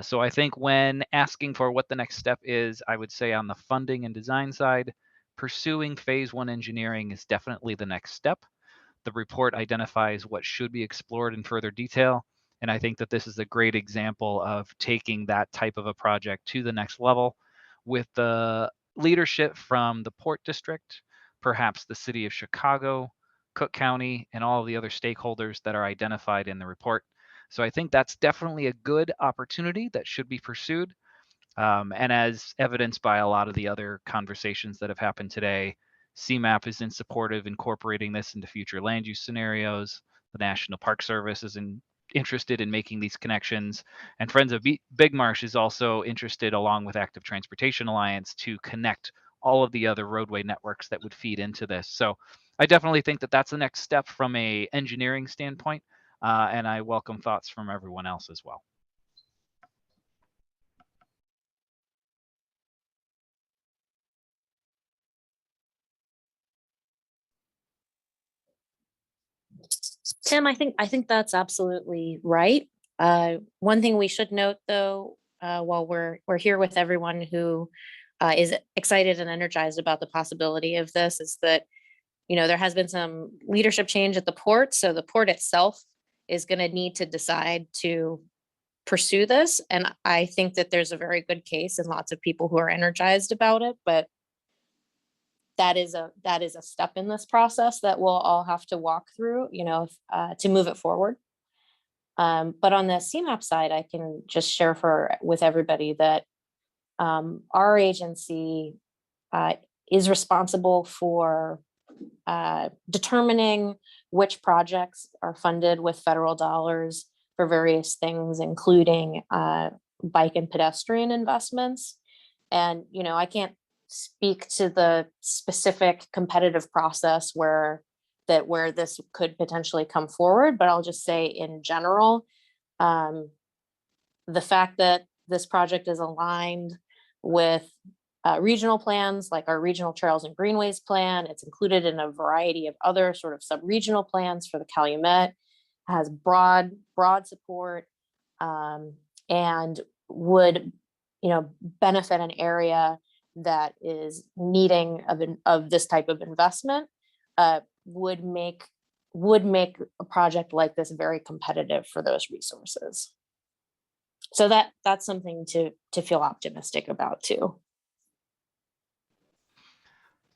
So I think when asking for what the next step is, I would say on the funding and design side, pursuing phase one engineering is definitely the next step. The report identifies what should be explored in further detail. And I think that this is a great example of taking that type of a project to the next level with the leadership from the Port District, perhaps the City of Chicago, Cook County, and all of the other stakeholders that are identified in the report. So I think that's definitely a good opportunity that should be pursued. And as evidenced by a lot of the other conversations that have happened today, CMAP is in support of incorporating this into future land use scenarios. The National Park Service is interested in making these connections. And Friends of Big Marsh is also interested, along with Active Transportation Alliance, to connect all of the other roadway networks that would feed into this. So I definitely think that that's the next step from a engineering standpoint. And I welcome thoughts from everyone else as well. Tim, I think that's absolutely right. One thing we should note, though, while we're here with everyone who is excited and energized about the possibility of this, is that there has been some leadership change at the port, so the port itself is going to need to decide to pursue this, and I think that there's a very good case and lots of people who are energized about it, but that is a step in this process that we'll all have to walk through, to move it forward. But on the CMAP side, I can just share with everybody that our agency is responsible for determining which projects are funded with federal dollars for various things, including bike and pedestrian investments. And, I can't speak to the specific competitive process where this could potentially come forward, but I'll just say in general, the fact that this project is aligned with regional plans, like our regional trails and greenways plan, it's included in a variety of other sort of sub-regional plans for the Calumet, has broad support, and would benefit an area that is needing of this type of investment, would make a project like this very competitive for those resources. So that's something to feel optimistic about too.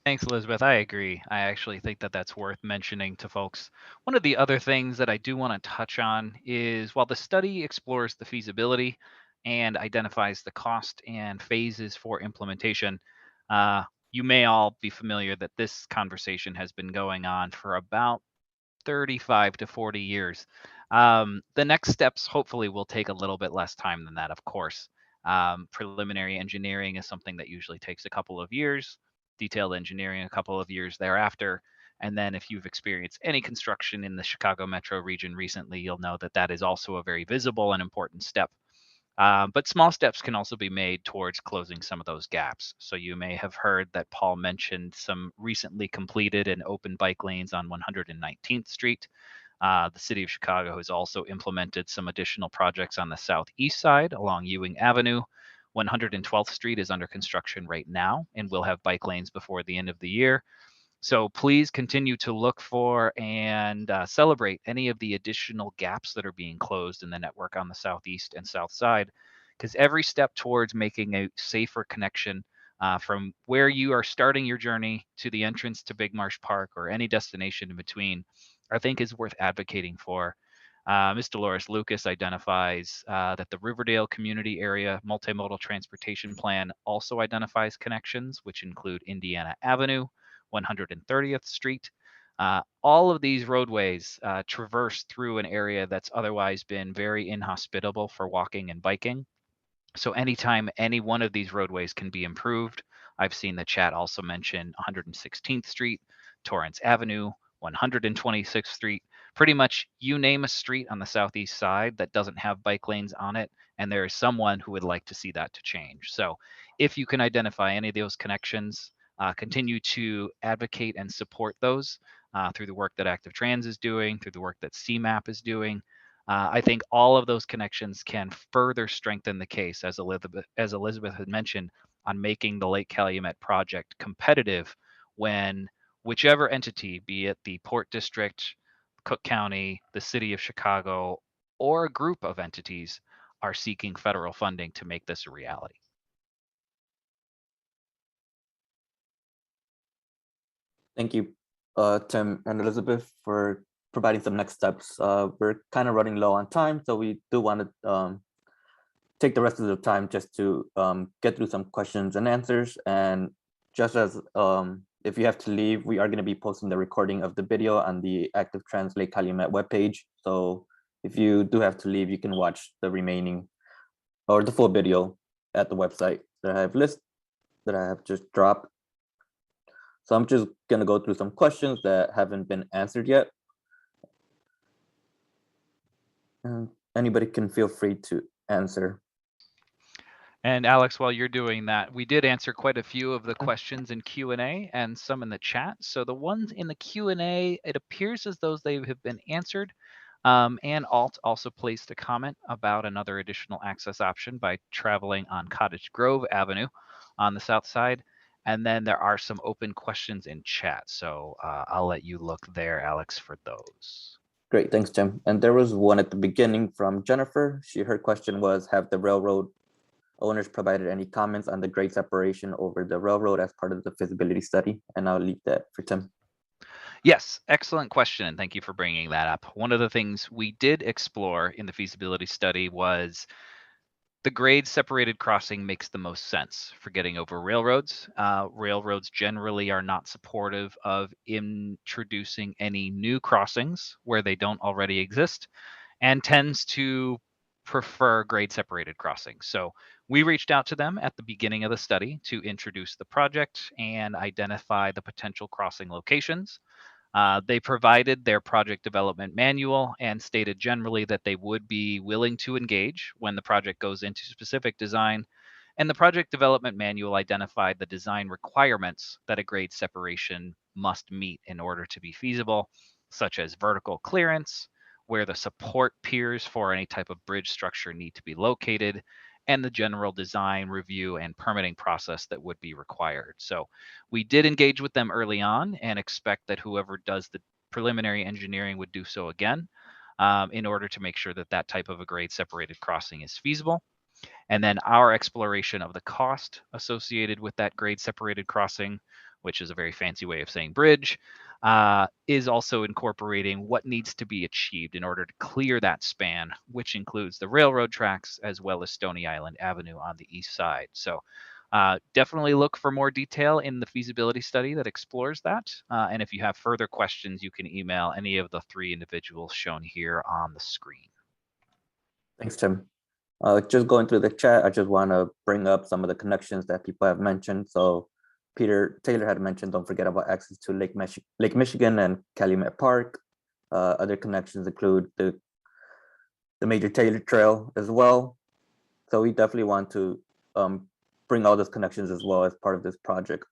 Thanks, Elizabeth. I agree. I actually think that that's worth mentioning to folks. One of the other things that I do want to touch on is while the study explores the feasibility and identifies the cost and phases for implementation, you may all be familiar that this conversation has been going on for about 35 to 40 years. The next steps hopefully will take a little bit less time than that, of course. Preliminary engineering is something that usually takes a couple of years, detailed engineering a couple of years thereafter. And then if you've experienced any construction in the Chicago metro region recently, you'll know that that is also a very visible and important step. But small steps can also be made towards closing some of those gaps. So you may have heard that Paul mentioned some recently completed and open bike lanes on 119th Street. The city of Chicago has also implemented some additional projects on the southeast side along Ewing Avenue. 112th Street is under construction right now and will have bike lanes before the end of the year. So please continue to look for and celebrate any of the additional gaps that are being closed in the network on the southeast and south side, because every step towards making a safer connection from where you are starting your journey to the entrance to Big Marsh Park or any destination in between, I think is worth advocating for. Ms. Dolores Lucas identifies that the Riverdale Community Area Multimodal Transportation Plan also identifies connections, which include Indiana Avenue, 130th Street. All of these roadways traverse through an area that's otherwise been very inhospitable for walking and biking. So anytime any one of these roadways can be improved, I've seen the chat also mention 116th Street, Torrance Avenue, 126th Street, pretty much you name a street on the southeast side that doesn't have bike lanes on it, and there is someone who would like to see that to change. So if you can identify any of those connections, continue to advocate and support those through the work that Active Trans is doing, through the work that CMAP is doing. I think all of those connections can further strengthen the case, as Elizabeth had mentioned, on making the Lake Calumet project competitive when whichever entity, be it the Port District, Cook County, the City of Chicago, or a group of entities, are seeking federal funding to make this a reality. Thank you, Tim and Elizabeth, for providing some next steps. We're kind of running low on time, so we do want to take the rest of the time just to get through some questions and answers. And just as if you have to leave, we are going to be posting the recording of the video on the Active Trans Lake Calumet webpage. So if you do have to leave, you can watch the remaining or the full video at the website that I have just dropped. So I'm just going to go through some questions that haven't been answered yet. And anybody can feel free to answer. And Alex, while you're doing that, we did answer quite a few of the questions in Q&A and some in the chat. So the ones in the Q&A, it appears as though they have been answered. And Alt also placed a comment about another additional access option by traveling on Cottage Grove Avenue on the south side. And then there are some open questions in chat. So I'll let you look there, Alex, for those. Great, thanks, Jim. And there was one at the beginning from Jennifer. Her question was, have the railroad owners provided any comments on the grade separation over the railroad as part of the feasibility study? And I'll leave that for Tim. Yes, excellent question, and thank you for bringing that up. One of the things we did explore in the feasibility study was the grade separated crossing makes the most sense for getting over railroads. Railroads generally are not supportive of introducing any new crossings where they don't already exist, and tends to prefer grade separated crossings. So we reached out to them at the beginning of the study to introduce the project and identify the potential crossing locations. They provided their project development manual and stated generally that they would be willing to engage when the project goes into specific design. And the project development manual identified the design requirements that a grade separation must meet in order to be feasible, such as vertical clearance, where the support piers for any type of bridge structure need to be located, and the general design review and permitting process that would be required. So we did engage with them early on and expect that whoever does the preliminary engineering would do so again in order to make sure that that type of a grade separated crossing is feasible. And then our exploration of the cost associated with that grade separated crossing, which is a very fancy way of saying bridge, is also incorporating what needs to be achieved in order to clear that span, which includes the railroad tracks as well as Stony Island Avenue on the east side. So definitely look for more detail in the feasibility study that explores that. And if you have further questions, you can email any of the three individuals shown here on the screen. Thanks, Tim. Just going through the chat, I just want to bring up some of the connections that people have mentioned. So Peter Taylor had mentioned, don't forget about access to Lake Michigan and Calumet Park. Other connections include the Major Taylor Trail as well. So we definitely want to bring all those connections as well as part of this project.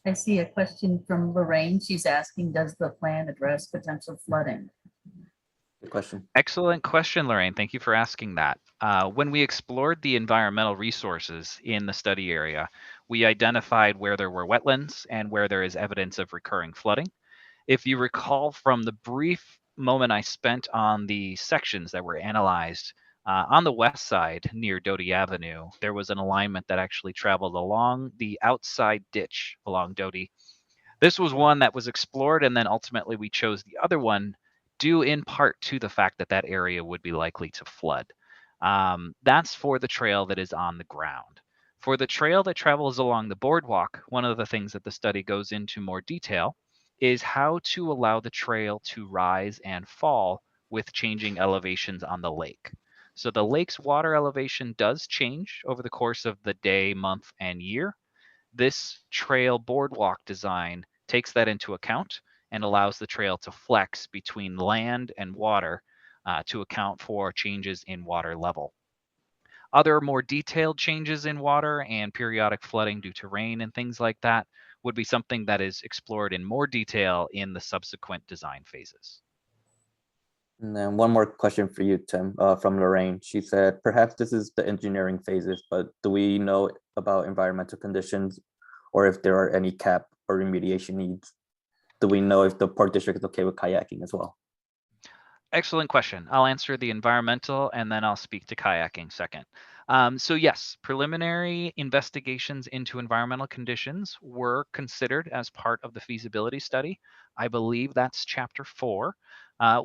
I see a question from Lorraine. She's asking, does the plan address potential flooding? Good question. Excellent question, Lorraine. Thank you for asking that. When we explored the environmental resources in the study area, we identified where there were wetlands and where there is evidence of recurring flooding. If you recall from the brief moment I spent on the sections that were analyzed, on the west side near Doty Avenue, there was an alignment that actually traveled along the outside ditch along Doty. This was one that was explored, and then ultimately we chose the other one due in part to the fact that that area would be likely to flood. That's for the trail that is on the ground. For the trail that travels along the boardwalk, one of the things that the study goes into more detail is how to allow the trail to rise and fall with changing elevations on the lake. So the lake's water elevation does change over the course of the day, month, and year. This trail boardwalk design takes that into account and allows the trail to flex between land and water to account for changes in water level. Other more detailed changes in water and periodic flooding due to rain and things like that would be something that is explored in more detail in the subsequent design phases. And then one more question for you, Tim, from Lorraine. She said, perhaps this is the engineering phases, but do we know about environmental conditions or if there are any CAP or remediation needs? Do we know if the Park District is okay with kayaking as well? Excellent question. I'll answer the environmental and then I'll speak to kayaking second. So yes, preliminary investigations into environmental conditions were considered as part of the feasibility study. I believe that's chapter 4.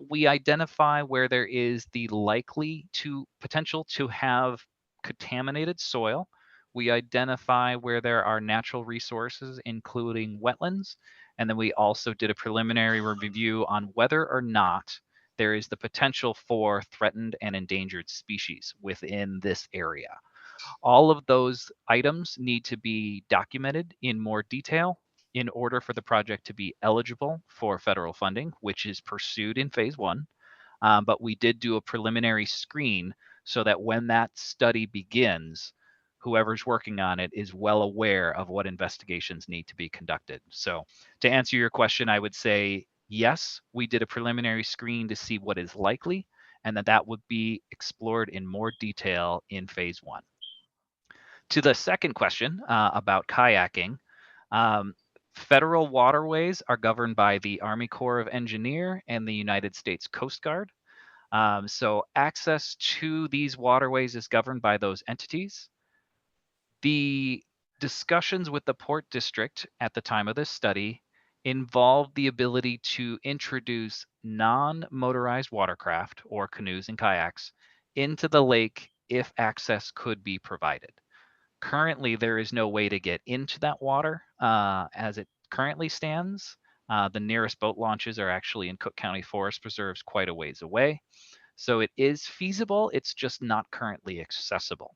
We identify where there is the potential to have contaminated soil. We identify where there are natural resources, including wetlands. And then we also did a preliminary review on whether or not there is the potential for threatened and endangered species within this area. All of those items need to be documented in more detail in order for the project to be eligible for federal funding, which is pursued in phase 1. But we did do a preliminary screen so that when that study begins, whoever's working on it is well aware of what investigations need to be conducted. So to answer your question, I would say, yes, we did a preliminary screen to see what is likely, and that would be explored in more detail in phase 1. To the second question about kayaking, federal waterways are governed by the Army Corps of Engineers and the United States Coast Guard. So access to these waterways is governed by those entities. The discussions with the Port District at the time of this study involved the ability to introduce non-motorized watercraft or canoes and kayaks into the lake if access could be provided. Currently, there is no way to get into that water as it currently stands. The nearest boat launches are actually in Cook County Forest Preserves quite a ways away. So it is feasible, it's just not currently accessible.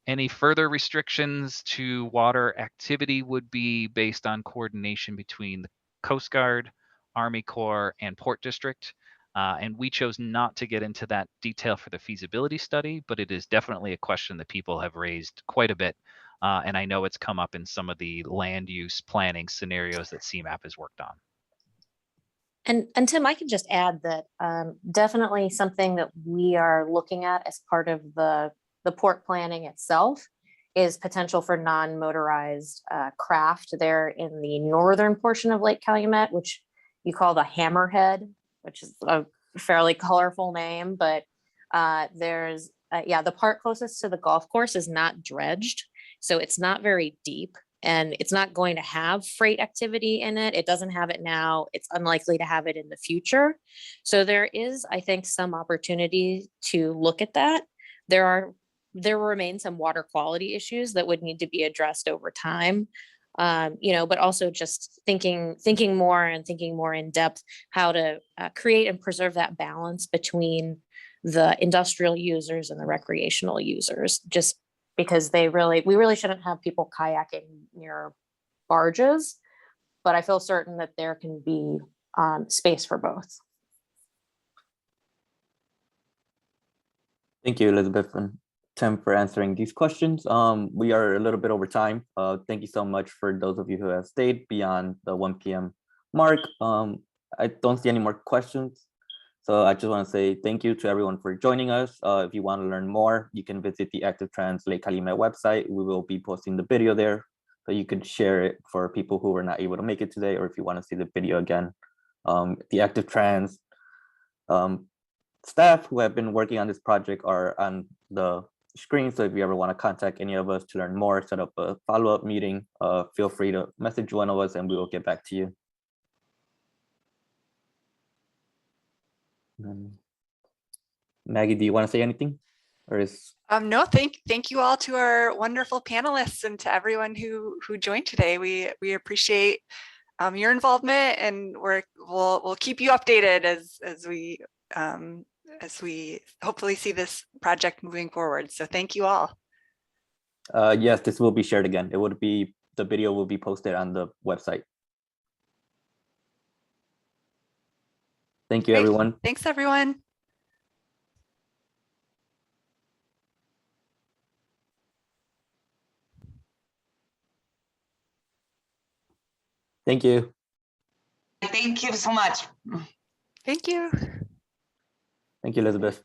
Any further restrictions to water activity would be based on coordination between the Coast Guard, Army Corps, and Port District. And we chose not to get into that detail for the feasibility study, but it is definitely a question that people have raised quite a bit. And I know it's come up in some of the land use planning scenarios that CMAP has worked on. And Tim, I can just add that definitely something that we are looking at as part of the port planning itself is potential for non-motorized craft there in the northern portion of Lake Calumet, which you call the Hammerhead, which is a fairly colorful name, but there's, the part closest to the golf course is not dredged. So it's not very deep and it's not going to have freight activity in it. It doesn't have it now. It's unlikely to have it in the future. So there is, I think, some opportunity to look at that. There remain some water quality issues that would need to be addressed over time. But also just thinking more in depth how to create and preserve that balance between the industrial users and the recreational users, just because we really shouldn't have people kayaking near barges, but I feel certain that there can be space for both. Thank you, Elizabeth and Tim, for answering these questions. We are a little bit over time. Thank you so much for those of you who have stayed beyond the 1 p.m. mark. I don't see any more questions. So I just want to say thank you to everyone for joining us. If you want to learn more, you can visit the Active Trans Lake Calumet website. We will be posting the video there, so you could share it for people who were not able to make it today, or if you want to see the video again. The Active Trans staff who have been working on this project are on the screen. So if you ever want to contact any of us to learn more, set up a follow-up meeting, feel free to message one of us and we will get back to you. Maggie, do you want to say anything? Or is No, thank you all to our wonderful panelists and to everyone who joined today. We appreciate your involvement, and we'll keep you updated as we hopefully see this project moving forward. So thank you all. yes, this will be shared again. The video will be posted on the website. Thank you, Great. everyone. Thanks, everyone. Thank you. Thank you so much. Thank you. Thank you, Elizabeth.